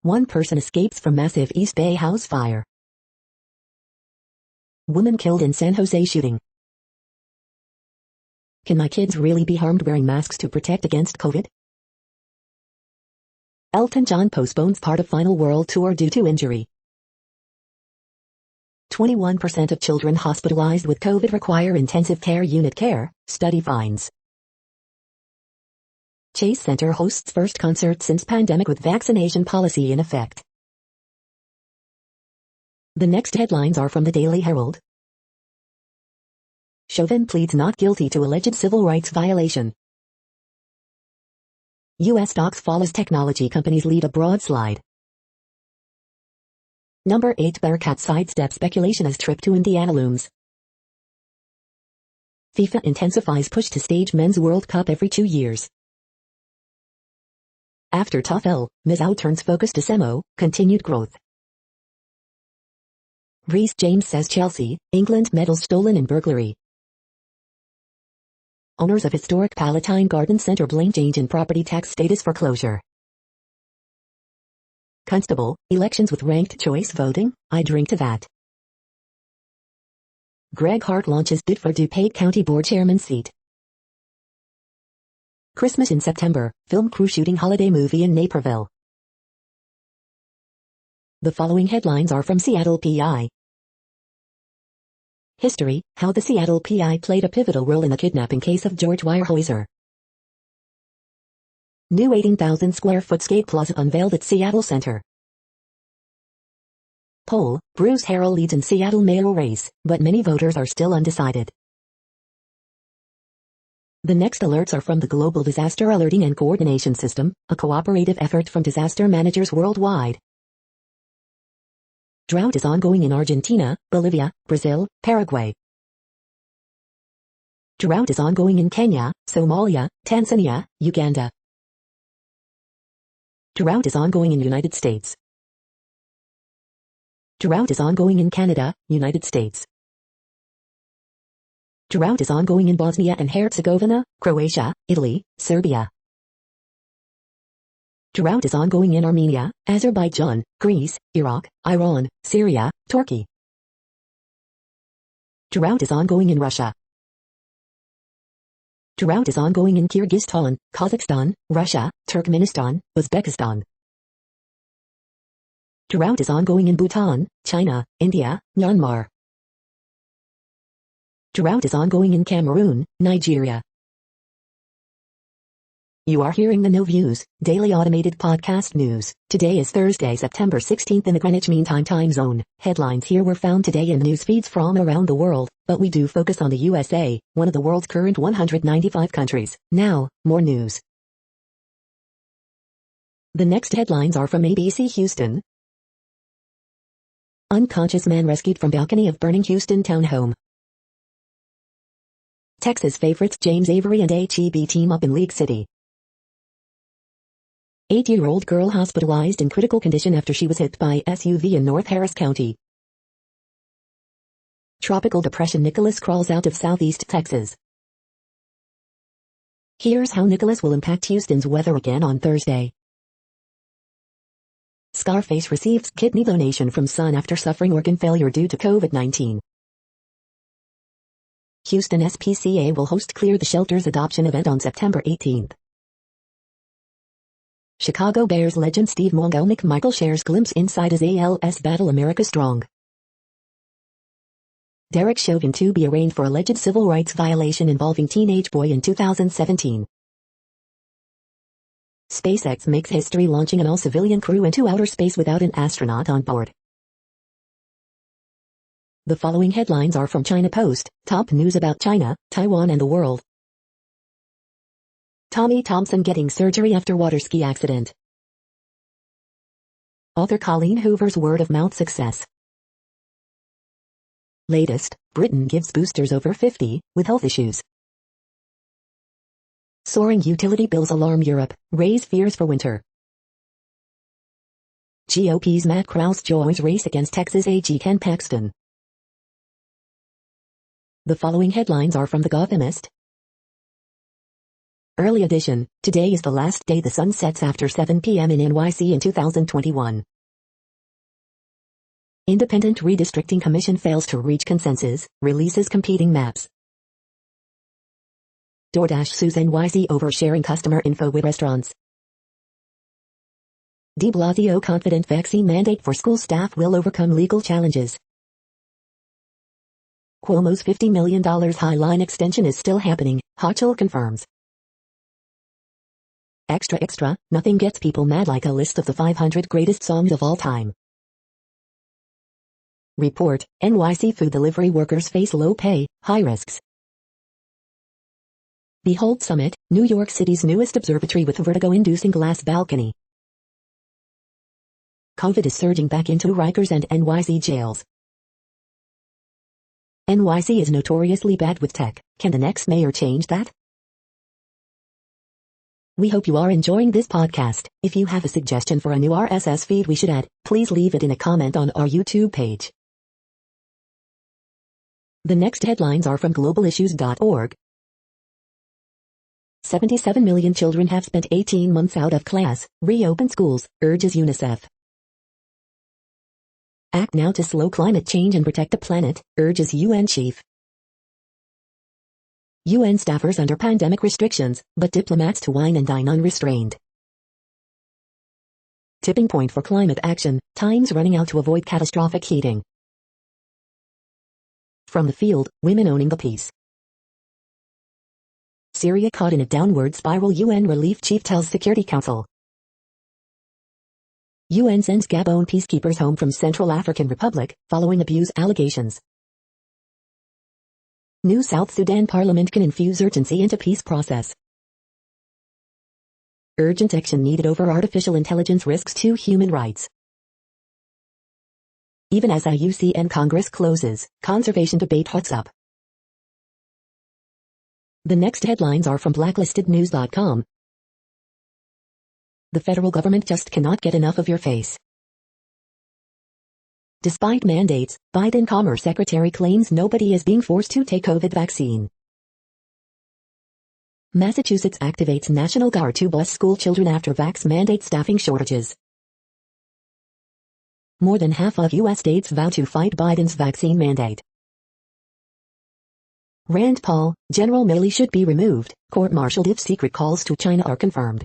One person escapes from massive East Bay house fire. Woman killed in San Jose shooting. Can my kids really be harmed wearing masks to protect against COVID? Elton John postpones part of final world tour due to injury. 21% of children hospitalized with COVID require intensive care unit care, study finds. Chase Center hosts first concert since pandemic with vaccination policy in effect. The next headlines are from the Daily Herald. Chauvin pleads not guilty to alleged civil rights violation. U.S. stocks fall as technology companies lead a broad slide. Number 8 Bearcat sidesteps speculation as trip to Indiana looms. FIFA intensifies push to stage Men's World Cup every 2 years. After tough L, Mizou turns focus to Semo, continued growth. Reece James says Chelsea, England medals stolen in burglary. Owners of historic Palatine Garden Center blame change in property tax status for closure. Constable, elections with ranked choice voting, I drink to that. Greg Hart launches bid for DuPage County Board Chairman seat. Christmas in September, film crew shooting holiday movie in Naperville. The following headlines are from Seattle PI. History, how the Seattle PI played a pivotal role in the kidnapping case of George Weyerhaeuser. New 18,000 square foot skate plaza unveiled at Seattle Center. Poll, Bruce Harrell leads in Seattle mayoral race, but many voters are still undecided. The next alerts are from the Global Disaster Alerting and Coordination System, a cooperative effort from disaster managers worldwide. Drought is ongoing in Argentina, Bolivia, Brazil, Paraguay. Drought is ongoing in Kenya, Somalia, Tanzania, Uganda. Drought is ongoing in United States. Drought is ongoing in Canada, United States. Drought is ongoing in Bosnia and Herzegovina, Croatia, Italy, Serbia. Drought is ongoing in Armenia, Azerbaijan, Greece, Iraq, Iran, Syria, Turkey. Drought is ongoing in Russia. Drought is ongoing in Kyrgyzstan, Kazakhstan, Russia, Turkmenistan, Uzbekistan. Drought is ongoing in Bhutan, China, India, Myanmar. Drought is ongoing in Cameroon, Nigeria. You are hearing the No Views, daily automated podcast news. Today is Thursday, September 16th in the Greenwich Mean Time zone. Headlines here were found today in news feeds from around the world, but we do focus on the USA, one of the world's current 195 countries. Now, more news. The next headlines are from ABC Houston. Unconscious man rescued from balcony of burning Houston townhome. Texas favorites James Avery and HEB team up in League City. 8-year-old girl hospitalized in critical condition after she was hit by SUV in North Harris County. Tropical depression Nicholas crawls out of southeast Texas. Here's how Nicholas will impact Houston's weather again on Thursday. Scarface receives kidney donation from son after suffering organ failure due to COVID-19. Houston SPCA will host Clear the Shelters adoption event on September 18th. Chicago Bears legend Steve McMichael shares glimpse inside his ALS battle America Strong. Derek Chauvin to be arraigned for alleged civil rights violation involving teenage boy in 2017. SpaceX makes history launching an all-civilian crew into outer space without an astronaut on board. The following headlines are from China Post, top news about China, Taiwan and the world. Tommy Thompson getting surgery after water ski accident. Author Colleen Hoover's word-of-mouth success. Latest, Britain gives boosters over 50 with health issues. Soaring utility bills alarm Europe, raise fears for winter. GOP's Matt Krause joins race against Texas AG Ken Paxton. The following headlines are from The Gothamist. Early edition, today is the last day the sun sets after 7 p.m. in NYC in 2021. Independent Redistricting Commission fails to reach consensus, releases competing maps. DoorDash sues NYC over sharing customer info with restaurants. De Blasio confident vaccine mandate for school staff will overcome legal challenges. Cuomo's $50 million High Line extension is still happening, Hochul confirms. Extra extra, nothing gets people mad like a list of the 500 greatest songs of all time. Report, NYC food delivery workers face low pay, high risks. Behold Summit, New York City's newest observatory with vertigo-inducing glass balcony. COVID is surging back into Rikers and NYC jails. NYC is notoriously bad with tech. Can the next mayor change that? We hope you are enjoying this podcast. If you have a suggestion for a new RSS feed we should add, please leave it in a comment on our YouTube page. The next headlines are from globalissues.org. 77 million children have spent 18 months out of class. Reopen schools, urges UNICEF. Act now to slow climate change and protect the planet, urges UN chief. UN staffers under pandemic restrictions, but diplomats to wine and dine unrestrained. Tipping point for climate action, time's running out to avoid catastrophic heating. From the field, women owning the peace. Syria caught in a downward spiral, UN relief chief tells Security Council. UN sends Gabon peacekeepers home from Central African Republic, following abuse allegations. New South Sudan Parliament can infuse urgency into peace process. Urgent action needed over artificial intelligence risks to human rights. Even as IUCN Congress closes, conservation debate hots up. The next headlines are from blacklistednews.com. The federal government just cannot get enough of your face. Despite mandates, Biden Commerce Secretary claims nobody is being forced to take COVID vaccine. Massachusetts activates National Guard to bus school children after vax mandate staffing shortages. More than half of U.S. states vow to fight Biden's vaccine mandate. Rand Paul, General Milley should be removed, court-martialed if secret calls to China are confirmed.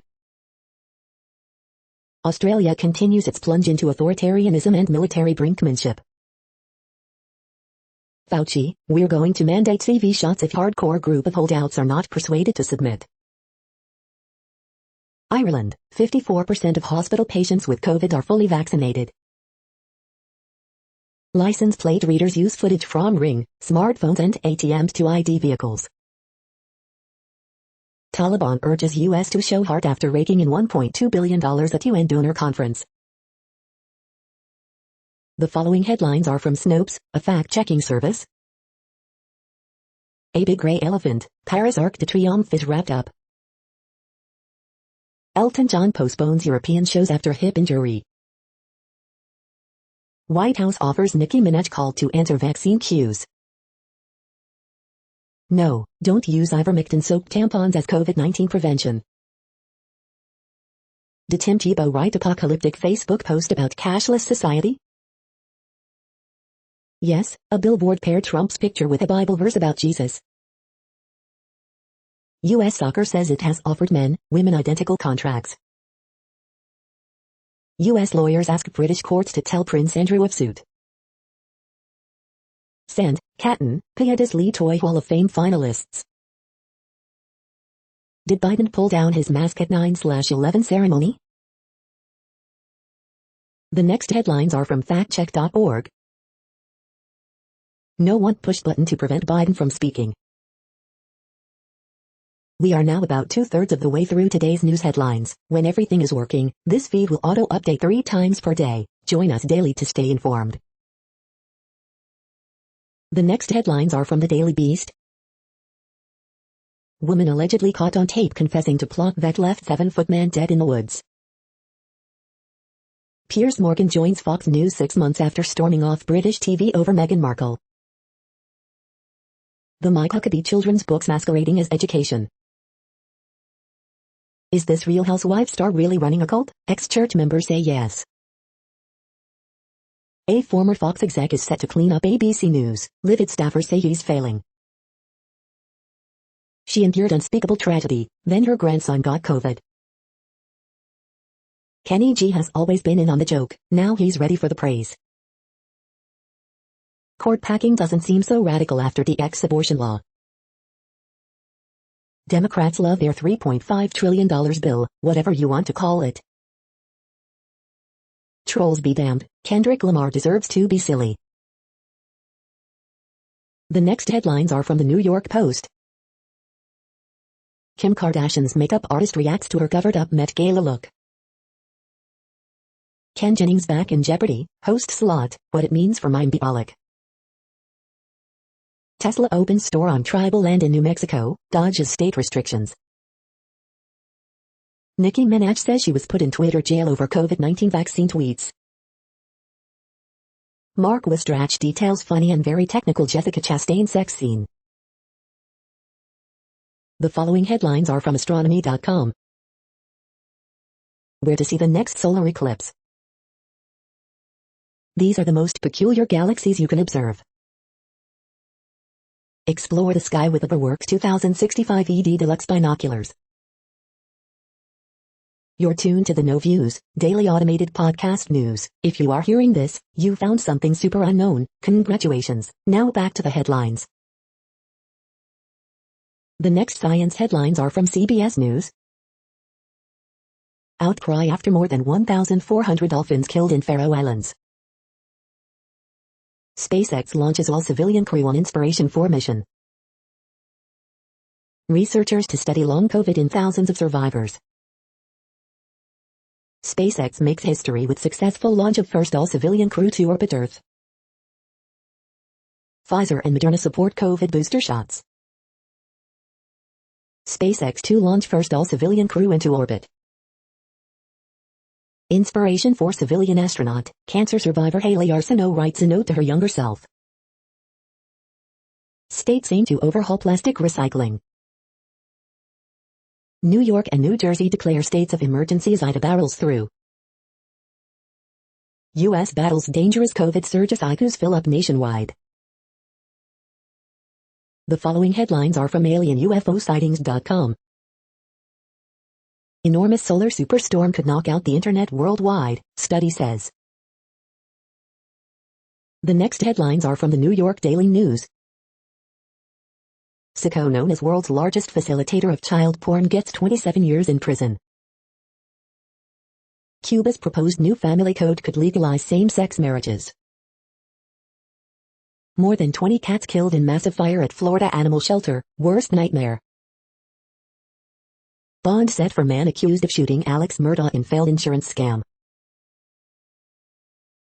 Australia continues its plunge into authoritarianism and military brinkmanship. Fauci, we're going to mandate CV shots if hardcore group of holdouts are not persuaded to submit. Ireland, 54% of hospital patients with COVID are fully vaccinated. License plate readers use footage from Ring, smartphones and ATMs to ID vehicles. Taliban urges U.S. to show heart after raking in $1.2 billion at UN donor conference. The following headlines are from Snopes, a fact-checking service. A big gray elephant, Paris Arc de Triomphe is wrapped up. Elton John postpones European shows after hip injury. White House offers Nicki Minaj call to answer vaccine cues. No, don't use ivermectin-soaked tampons as COVID-19 prevention. Did Tim Tebow write apocalyptic Facebook post about cashless society? Yes, a billboard paired Trump's picture with a Bible verse about Jesus. U.S. Soccer says it has offered men, women identical contracts. U.S. lawyers ask British courts to tell Prince Andrew of suit. Sand, Catton, Piadas lead Toy Hall of Fame finalists. Did Biden pull down his mask at 9/11 ceremony? The next headlines are from factcheck.org. No one push button to prevent Biden from speaking. We are now about 2/3 of the way through today's news headlines. When everything is working, this feed will auto-update 3 times per day. Join us daily to stay informed. The next headlines are from the Daily Beast. Woman allegedly caught on tape confessing to plot that left 7-foot man dead in the woods. Piers Morgan joins Fox News 6 months after storming off British TV over Meghan Markle. The Mike Huckabee children's books masquerading as education. Is this Real Housewives star really running a cult? Ex-church members say yes. A former Fox exec is set to clean up ABC News. Livid staffers say he's failing. She endured unspeakable tragedy, then her grandson got COVID. Kenny G has always been in on the joke, now he's ready for the praise. Court packing doesn't seem so radical after the ex-abortion law. Democrats love their $3.5 trillion bill, whatever you want to call it. Trolls be damned, Kendrick Lamar deserves to be silly. The next headlines are from the New York Post. Kim Kardashian's makeup artist reacts to her covered-up Met Gala look. Ken Jennings back in Jeopardy, host slot, what it means for Mime Bialik. Tesla opens store on tribal land in New Mexico, dodges state restrictions. Nicki Minaj says she was put in Twitter jail over COVID-19 vaccine tweets. Mark Wistrach details funny and very technical Jessica Chastain sex scene. The following headlines are from astronomy.com. Where to see the next solar eclipse. These are the most peculiar galaxies you can observe. Explore the sky with the Berworks 2065 ED Deluxe binoculars. You're tuned to the No Views, daily automated podcast news. If you are hearing this, you found something super unknown. Congratulations. Now back to the headlines. The next science headlines are from CBS News. Outcry after more than 1,400 dolphins killed in Faroe Islands. SpaceX launches all-civilian crew on Inspiration 4 mission. Researchers to study long COVID in thousands of survivors. SpaceX makes history with successful launch of first all-civilian crew to orbit Earth. Pfizer and Moderna support COVID booster shots. SpaceX to launch first all-civilian crew into orbit. Inspiration for civilian astronaut, cancer survivor Haley Arsenault writes a note to her younger self. States aim to overhaul plastic recycling. New York and New Jersey declare states of emergency as Ida barrels through. U.S. battles dangerous COVID surge as ICUs fill up nationwide. The following headlines are from alienUFOsightings.com. Enormous solar superstorm could knock out the internet worldwide, study says. The next headlines are from the New York Daily News. Sicko known as world's largest facilitator of child porn gets 27 years in prison. Cuba's proposed new family code could legalize same-sex marriages. More than 20 cats killed in massive fire at Florida animal shelter, worst nightmare. Bond set for man accused of shooting Alex Murdaugh in failed insurance scam.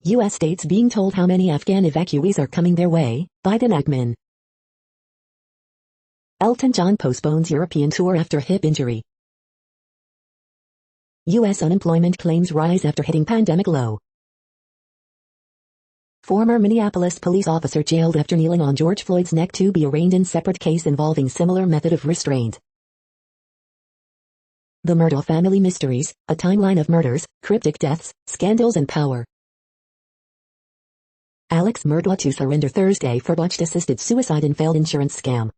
U.S. states being told how many Afghan evacuees are coming their way, Biden admin. Elton John postpones European tour after hip injury. U.S. unemployment claims rise after hitting pandemic low. Former Minneapolis police officer jailed after kneeling on George Floyd's neck to be arraigned in separate case involving similar method of restraint. The Murdaugh family mysteries, a timeline of murders, cryptic deaths, scandals and power. Alex Murdaugh to surrender Thursday for botched-assisted suicide and failed insurance scam.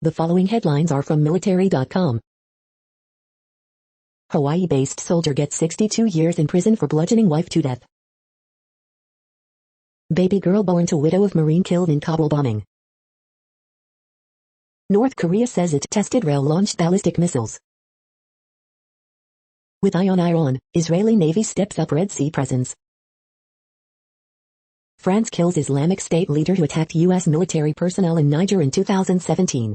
The following headlines are from military.com. Hawaii-based soldier gets 62 years in prison for bludgeoning wife to death. Baby girl born to widow of Marine killed in Kabul bombing. North Korea says it tested rail-launched ballistic missiles. With eye on Iran, Israeli Navy steps up Red Sea presence. France kills Islamic State leader who attacked U.S. military personnel in Niger in 2017.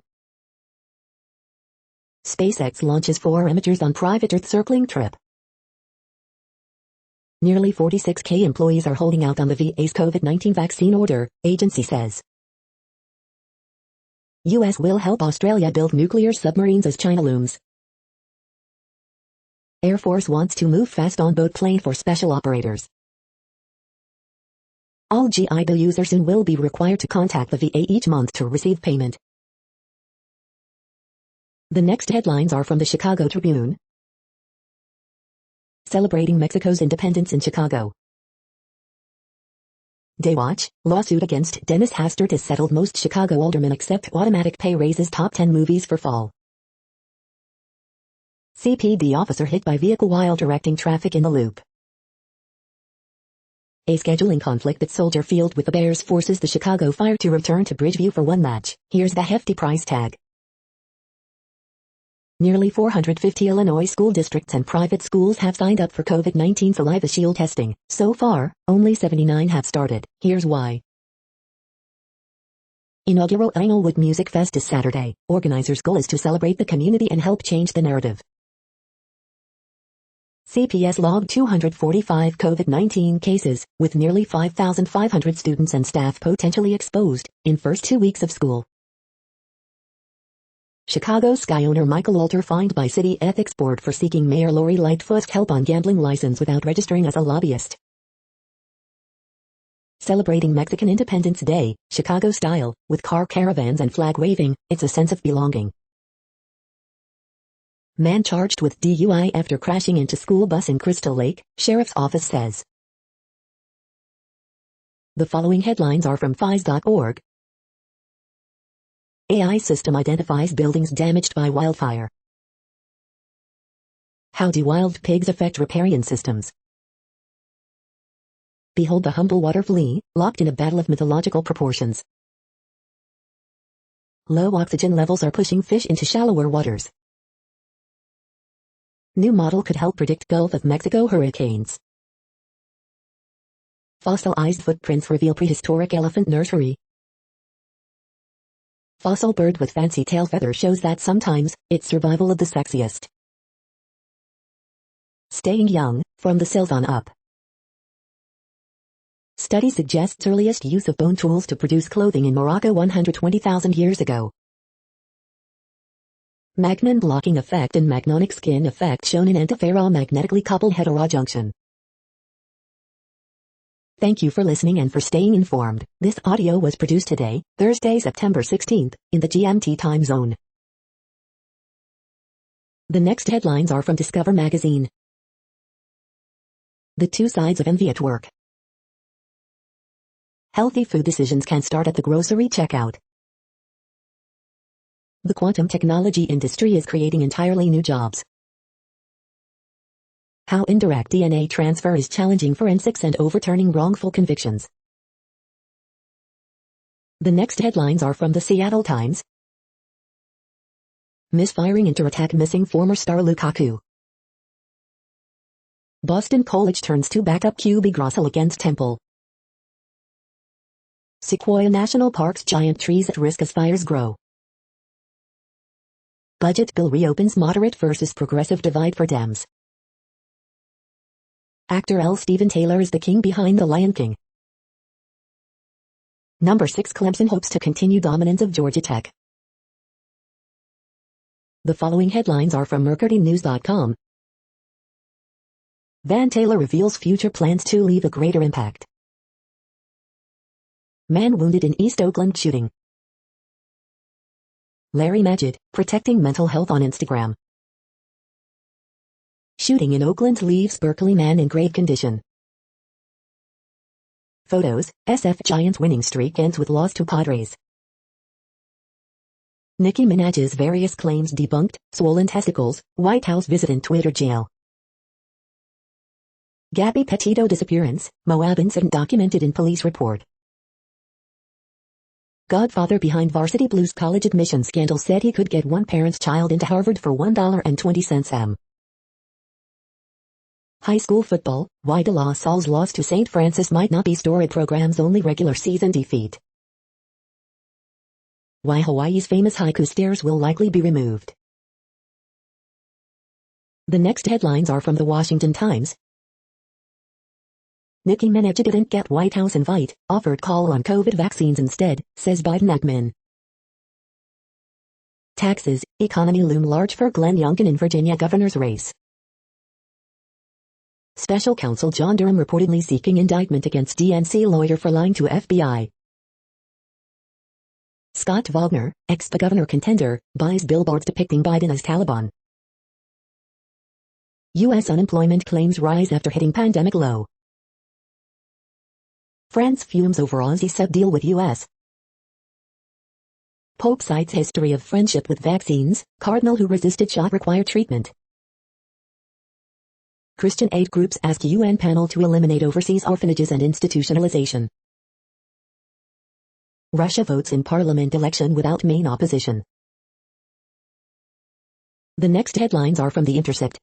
SpaceX launches 4 amateurs on private Earth-circling trip. Nearly 46,000 employees are holding out on the VA's COVID-19 vaccine order, agency says. U.S. will help Australia build nuclear submarines as China looms. Air Force wants to move fast on boat plane for special operators. All GI Bill users soon will be required to contact the VA each month to receive payment. The next headlines are from the Chicago Tribune. Celebrating Mexico's independence in Chicago. Daywatch, lawsuit against Dennis Hastert has settled most Chicago aldermen accept automatic pay raises top 10 movies for fall. CPD officer hit by vehicle while directing traffic in the Loop. A scheduling conflict at Soldier Field with the Bears forces the Chicago Fire to return to Bridgeview for one match. Here's the hefty price tag. Nearly 450 Illinois school districts and private schools have signed up for COVID-19 saliva shield testing. So far, only 79 have started. Here's why. Inaugural Englewood Music Fest is Saturday. Organizers' goal is to celebrate the community and help change the narrative. CPS logged 245 COVID-19 cases, with nearly 5,500 students and staff potentially exposed, in first 2 weeks of school. Chicago Sky owner Michael Walter fined by City Ethics Board for seeking Mayor Lori Lightfoot's help on gambling license without registering as a lobbyist. Celebrating Mexican Independence Day, Chicago style, with car caravans and flag waving, it's a sense of belonging. Man charged with DUI after crashing into school bus in Crystal Lake, Sheriff's Office says. The following headlines are from FIS.org. AI system identifies buildings damaged by wildfire. How do wild pigs affect riparian systems? Behold the humble water flea, locked in a battle of mythological proportions. Low oxygen levels are pushing fish into shallower waters. New model could help predict Gulf of Mexico hurricanes. Fossilized footprints reveal prehistoric elephant nursery. Fossil bird with fancy tail feather shows that sometimes, it's survival of the sexiest. Staying young, from the cells on up. Study suggests earliest use of bone tools to produce clothing in Morocco 120,000 years ago. Magnon blocking effect and magnonic skin effect shown in antiferromagnetically coupled heterojunction. Thank you for listening and for staying informed. This audio was produced today, Thursday, September 16th, in the GMT time zone. The next headlines are from Discover magazine. The two sides of envy at work. Healthy food decisions can start at the grocery checkout. The quantum technology industry is creating entirely new jobs. How indirect DNA transfer is challenging forensics and overturning wrongful convictions. The next headlines are from the Seattle Times. Misfiring inter-attack missing former star Lukaku. Boston College turns to backup QB Grossell against Temple. Sequoia National Park's giant trees at risk as fires grow. Budget bill reopens moderate versus progressive divide for Dems. Actor L. Steven Taylor is the king behind The Lion King. Number 6 Clemson hopes to continue dominance of Georgia Tech. The following headlines are from MercuryNews.com. Van Taylor reveals future plans to leave a greater impact. Man wounded in East Oakland shooting. Larry Majid, protecting mental health on Instagram. Shooting in Oakland leaves Berkeley man in grave condition. Photos, SF Giants winning streak ends with loss to Padres. Nicki Minaj's various claims debunked, swollen testicles, White House visit in Twitter jail. Gabby Petito disappearance, Moab incident documented in police report. Godfather behind Varsity Blues college admission scandal said he could get one parent's child into Harvard for $1.20 m. High school football, why De La Salle's loss to St. Francis might not be storied program's only regular season defeat. Why Hawaii's famous haiku stairs will likely be removed. The next headlines are from the Washington Times. Nicki Minaj didn't get White House invite, offered call on COVID vaccines instead, says Biden admin. Taxes, economy loom large for Glenn Youngkin in Virginia governor's race. Special counsel John Durham reportedly seeking indictment against DNC lawyer for lying to FBI. Scott Wagner, ex-governor contender, buys billboards depicting Biden as Taliban. U.S. unemployment claims rise after hitting pandemic low. France fumes over Aussie sub deal with U.S. Pope cites history of friendship with vaccines, cardinal who resisted shot require treatment. Christian aid groups ask UN panel to eliminate overseas orphanages and institutionalization. Russia votes in parliament election without main opposition. The next headlines are from The Intercept.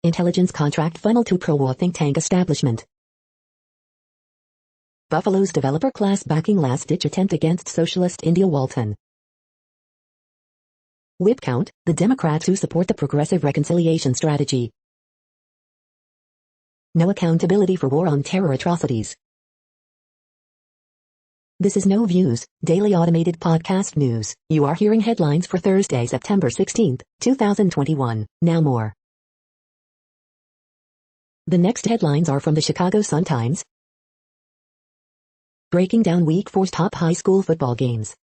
Intelligence contract funnel to pro-war think tank establishment. Buffalo's developer class backing last-ditch attempt against socialist India Walton. Whip count, the Democrats who support the progressive reconciliation strategy. No accountability for war on terror atrocities. This is No Views, daily automated podcast news. You are hearing headlines for Thursday, September 16, 2021. Now more. The next headlines are from the Chicago Sun-Times. Breaking down Week 4's top high school football games.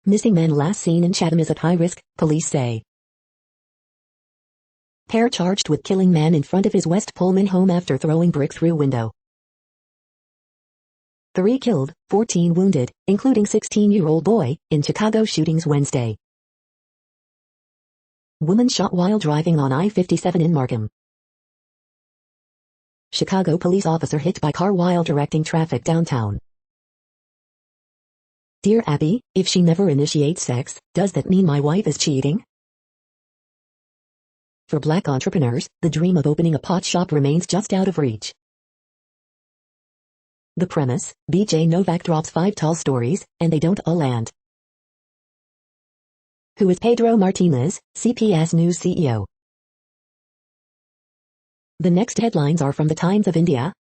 Missing man last seen in Chatham is at high risk, police say. Pair charged with killing man in front of his West Pullman home after throwing brick through window. 3 killed, 14 wounded, including 16-year-old boy, in Chicago shootings Wednesday. Woman shot while driving on I-57 in Markham. Chicago police officer hit by car while directing traffic downtown. Dear Abby, if she never initiates sex, does that mean my wife is cheating? For Black entrepreneurs, the dream of opening a pot shop remains just out of reach. The premise, BJ Novak drops 5 tall stories, and they don't all land. Who is Pedro Martinez, CPS News CEO? The next headlines are from the Times of India.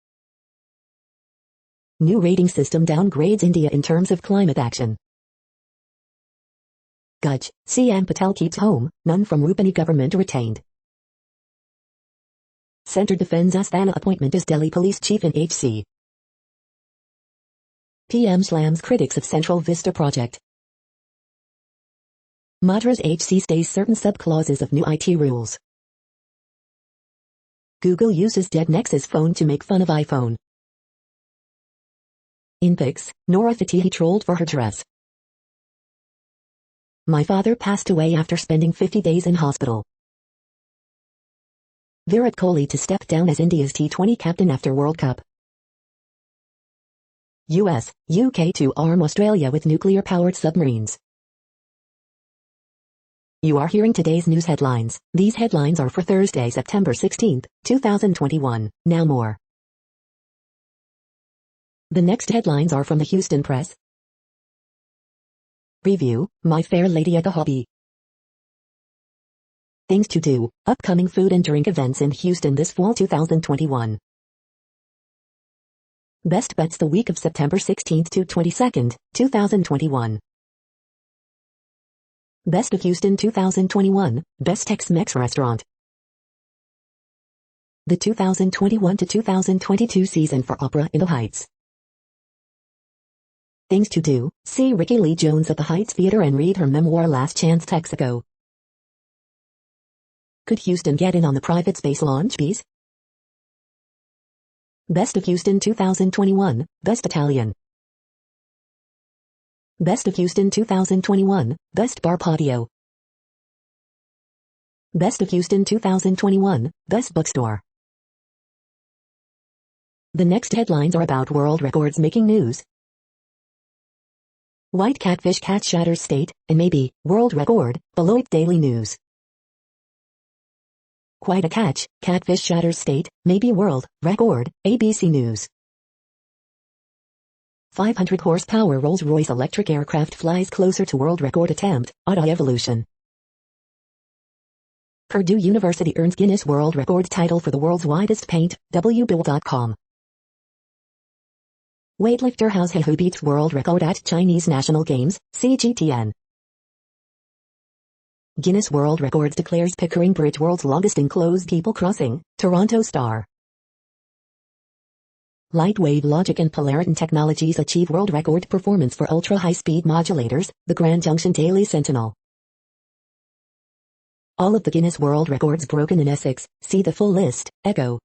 New rating system downgrades India in terms of climate action. Gudge, CM Patel keeps home, none from Rupani government retained. Centre defends Asthana appointment as Delhi police chief in HC. PM slams critics of Central Vista project. Madras HC stays certain sub-clauses of new IT rules. Google uses dead Nexus phone to make fun of iPhone. In pics, Nora Fatihi trolled for her dress. My father passed away after spending 50 days in hospital. Virat Kohli to step down as India's T20 captain after World Cup. US, UK to arm Australia with nuclear-powered submarines. You are hearing today's news headlines. These headlines are for Thursday, September 16, 2021. Now more. The next headlines are from the Houston Press. Review, My Fair Lady at the Hobby. Things to do, upcoming food and drink events in Houston this fall 2021. Best bets the week of September 16 to 22, 2021. Best of Houston 2021, Best Tex-Mex Restaurant. The 2021 to 2022 season for Opera in the Heights. Things to do, see Ricky Lee Jones at the Heights Theater and read her memoir Last Chance Texaco. Could Houston get in on the private space launch bees? Best of Houston 2021, Best Italian. Best of Houston 2021, Best Bar Patio. Best of Houston 2021, Best Bookstore. The next headlines are about world records making news. White catfish catch shatters state, and maybe, world record, Beloit Daily News. Quite a catch, catfish shatters state, maybe world, record, ABC News. 500 horsepower Rolls-Royce electric aircraft flies closer to world record attempt, auto evolution. Purdue University earns Guinness World Record title for the world's widest paint, wbill.com. Weightlifter Hao He beats world record at Chinese National Games, CGTN. Guinness World Records declares Pickering Bridge world's longest enclosed people crossing, Toronto Star. Lightwave Logic and Polariton Technologies achieve world record performance for ultra-high-speed modulators, the Grand Junction Daily Sentinel. All of the Guinness World Records broken in Essex, see the full list, Echo.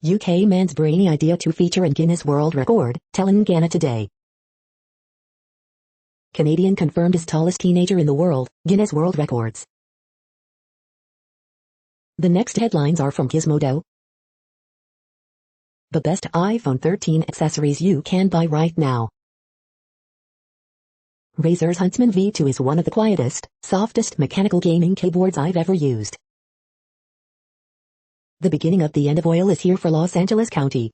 UK man's brainy idea to feature in Guinness World Record, Telangana Today. Canadian confirmed as tallest teenager in the world, Guinness World Records. The next headlines are from Gizmodo. The best iPhone 13 accessories you can buy right now. Razer's Huntsman V2 is one of the quietest, softest mechanical gaming keyboards I've ever used. The beginning of the end of oil is here for Los Angeles County.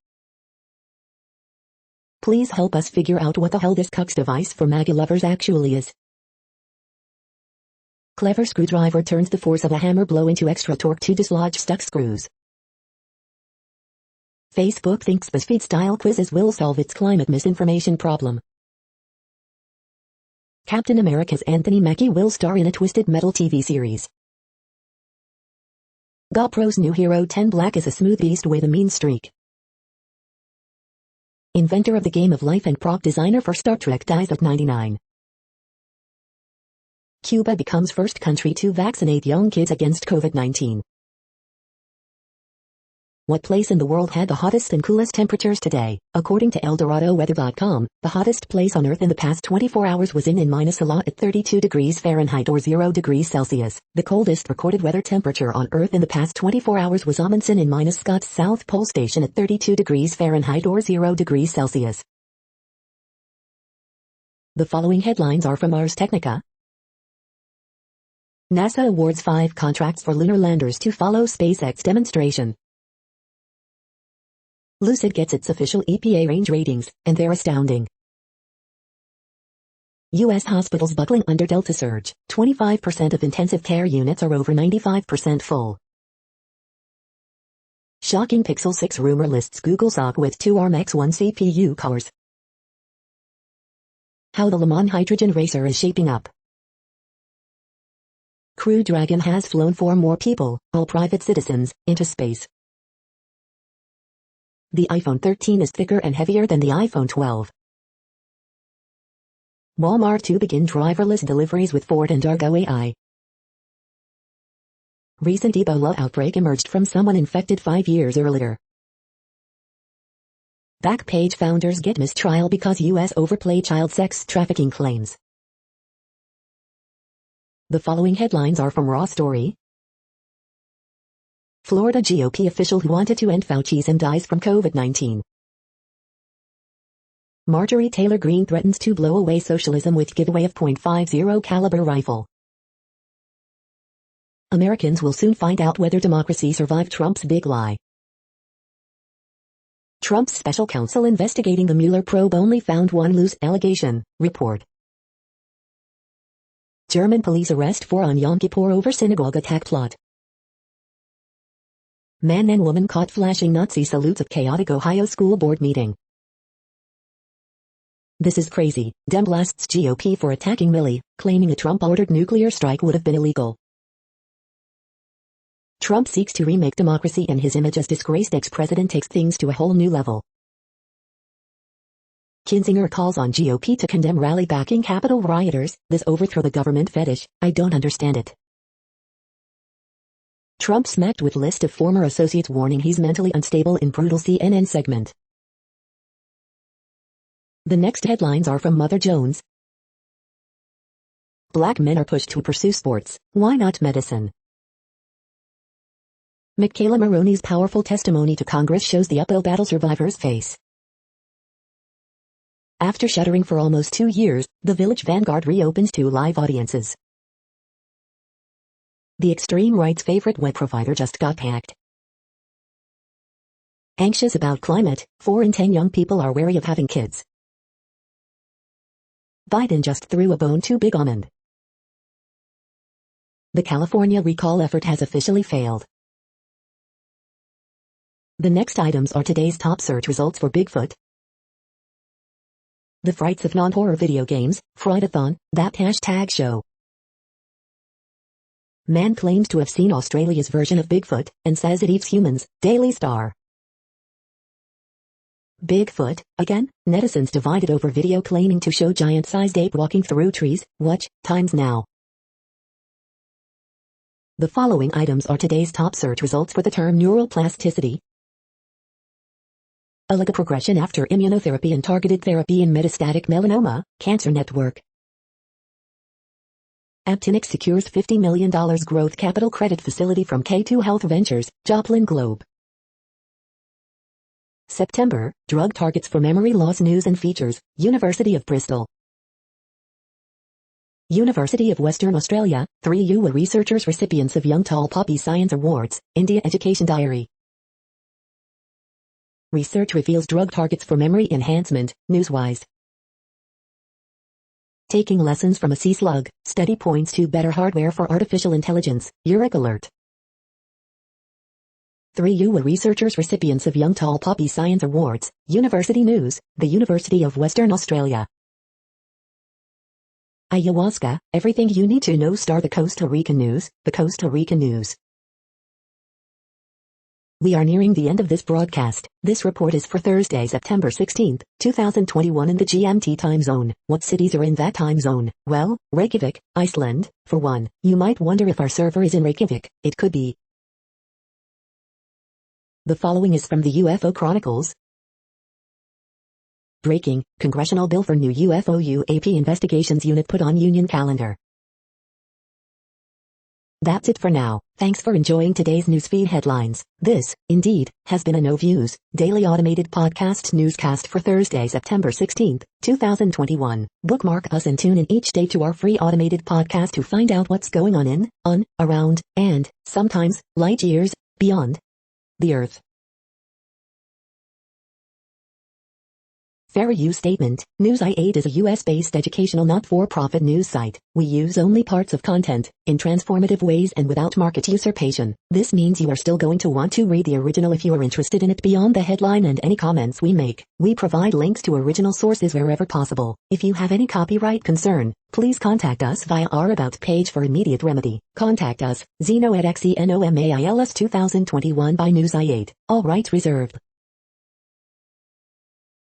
Please help us figure out what the hell this cucks device for MAGA lovers actually is. Clever screwdriver turns the force of a hammer blow into extra torque to dislodge stuck screws. Facebook thinks BuzzFeed-style quizzes will solve its climate misinformation problem. Captain America's Anthony Mackie will star in a Twisted Metal TV series. GoPro's new Hero 10 Black is a smooth beast with a mean streak. Inventor of the Game of Life and prop designer for Star Trek dies at 99. Cuba becomes first country to vaccinate young kids against COVID-19. What place in the world had the hottest and coolest temperatures today? According to ElDoradoWeather.com, the hottest place on Earth in the past 24 hours was in minus a lot at 32 degrees Fahrenheit or 0 degrees Celsius. The coldest recorded weather temperature on Earth in the past 24 hours was Amundsen in minus Scott's South Pole Station at 32 degrees Fahrenheit or 0 degrees Celsius. The following headlines are from Ars Technica. NASA awards 5 contracts for lunar landers to follow SpaceX demonstration. Lucid gets its official EPA range ratings, and they're astounding. U.S. hospitals buckling under Delta surge. 25% of intensive care units are over 95% full. Shocking Pixel 6 rumor lists Google SoC with 2 ARM X1 CPU cores. How the Le Mans hydrogen racer is shaping up. Crew Dragon has flown 4 more people, all private citizens, into space. The iPhone 13 is thicker and heavier than the iPhone 12. Walmart to begin driverless deliveries with Ford and Argo AI. Recent Ebola outbreak emerged from someone infected 5 years earlier. Backpage founders get mistrial because U.S. overplay child sex trafficking claims. The following headlines are from Raw Story. Florida GOP official who wanted to end Fauciism dies from COVID-19. Marjorie Taylor Greene threatens to blow away socialism with giveaway of .50 caliber rifle. Americans will soon find out whether democracy survived Trump's big lie. Trump's special counsel investigating the Mueller probe only found one loose allegation, report. German police arrest 4 on Yom Kippur over synagogue attack plot. Man and woman caught flashing Nazi salutes at chaotic Ohio school board meeting. This is crazy. Dem blasts GOP for attacking Milley, claiming a Trump-ordered nuclear strike would have been illegal. Trump seeks to remake democracy and his image as disgraced ex-president takes things to a whole new level. Kinzinger calls on GOP to condemn rally backing Capitol rioters. This overthrow the government fetish, I don't understand it. Trump smacked with list of former associates warning he's mentally unstable in brutal CNN segment. The next headlines are from Mother Jones. Black men are pushed to pursue sports, why not medicine? Michaela Maroney's powerful testimony to Congress shows the uphill battle survivors face. After shuttering for almost 2 years, The Village Vanguard reopens to live audiences. The extreme right's favorite web provider just got hacked. Anxious about climate, 4 in 10 young people are wary of having kids. Biden just threw a bone to Big Almond. The California recall effort has officially failed. The next items are today's top search results for Bigfoot. The frights of non-horror video games, Frightathon, that hashtag show. Man claims to have seen Australia's version of Bigfoot, and says it eats humans, Daily Star. Bigfoot, again? Netizens divided over video claiming to show giant-sized ape walking through trees. Watch, times now. The following items are today's top search results for the term neural plasticity. Oligo progression after immunotherapy and targeted therapy in metastatic melanoma, Cancer Network. Aptinic secures $50 million growth capital credit facility from K2 Health Ventures, Joplin Globe. September, drug targets for memory loss news and features, University of Bristol. University of Western Australia, 3 UA researchers recipients of Young Tall Poppy Science Awards, India Education Diary. Research reveals drug targets for memory enhancement, Newswise. Taking lessons from a sea slug, study points to better hardware for artificial intelligence, Eureka Alert. 3 UA researchers recipients of Young Tall Poppy Science Awards, University News, the University of Western Australia. Ayahuasca, everything you need to know. The Costa Rican News, the Costa Rican News. We are nearing the end of this broadcast. This report is for Thursday, September 16, 2021 in the GMT time zone. What cities are in that time zone? Well, Reykjavik, Iceland, for one. You might wonder if our server is in Reykjavik. It could be. The following is from the UFO Chronicles. Breaking, Congressional bill for new UFO UAP investigations unit put on Union calendar. That's it for now. Thanks for enjoying today's newsfeed headlines. This, indeed, has been a No Views, daily automated podcast newscast for Thursday, September 16, 2021. Bookmark us and tune in each day to our free automated podcast to find out what's going on, around, and, sometimes, light years, beyond the Earth. Fair use statement. Newsite is a US-based educational not-for-profit news site. We use only parts of content, in transformative ways and without market usurpation. This means you are still going to want to read the original if you are interested in it beyond the headline and any comments we make. We provide links to original sources wherever possible. If you have any copyright concern, please contact us via our About page for immediate remedy. Contact us, Zeno at XENOMAILS 2021 by Newsite. All rights reserved.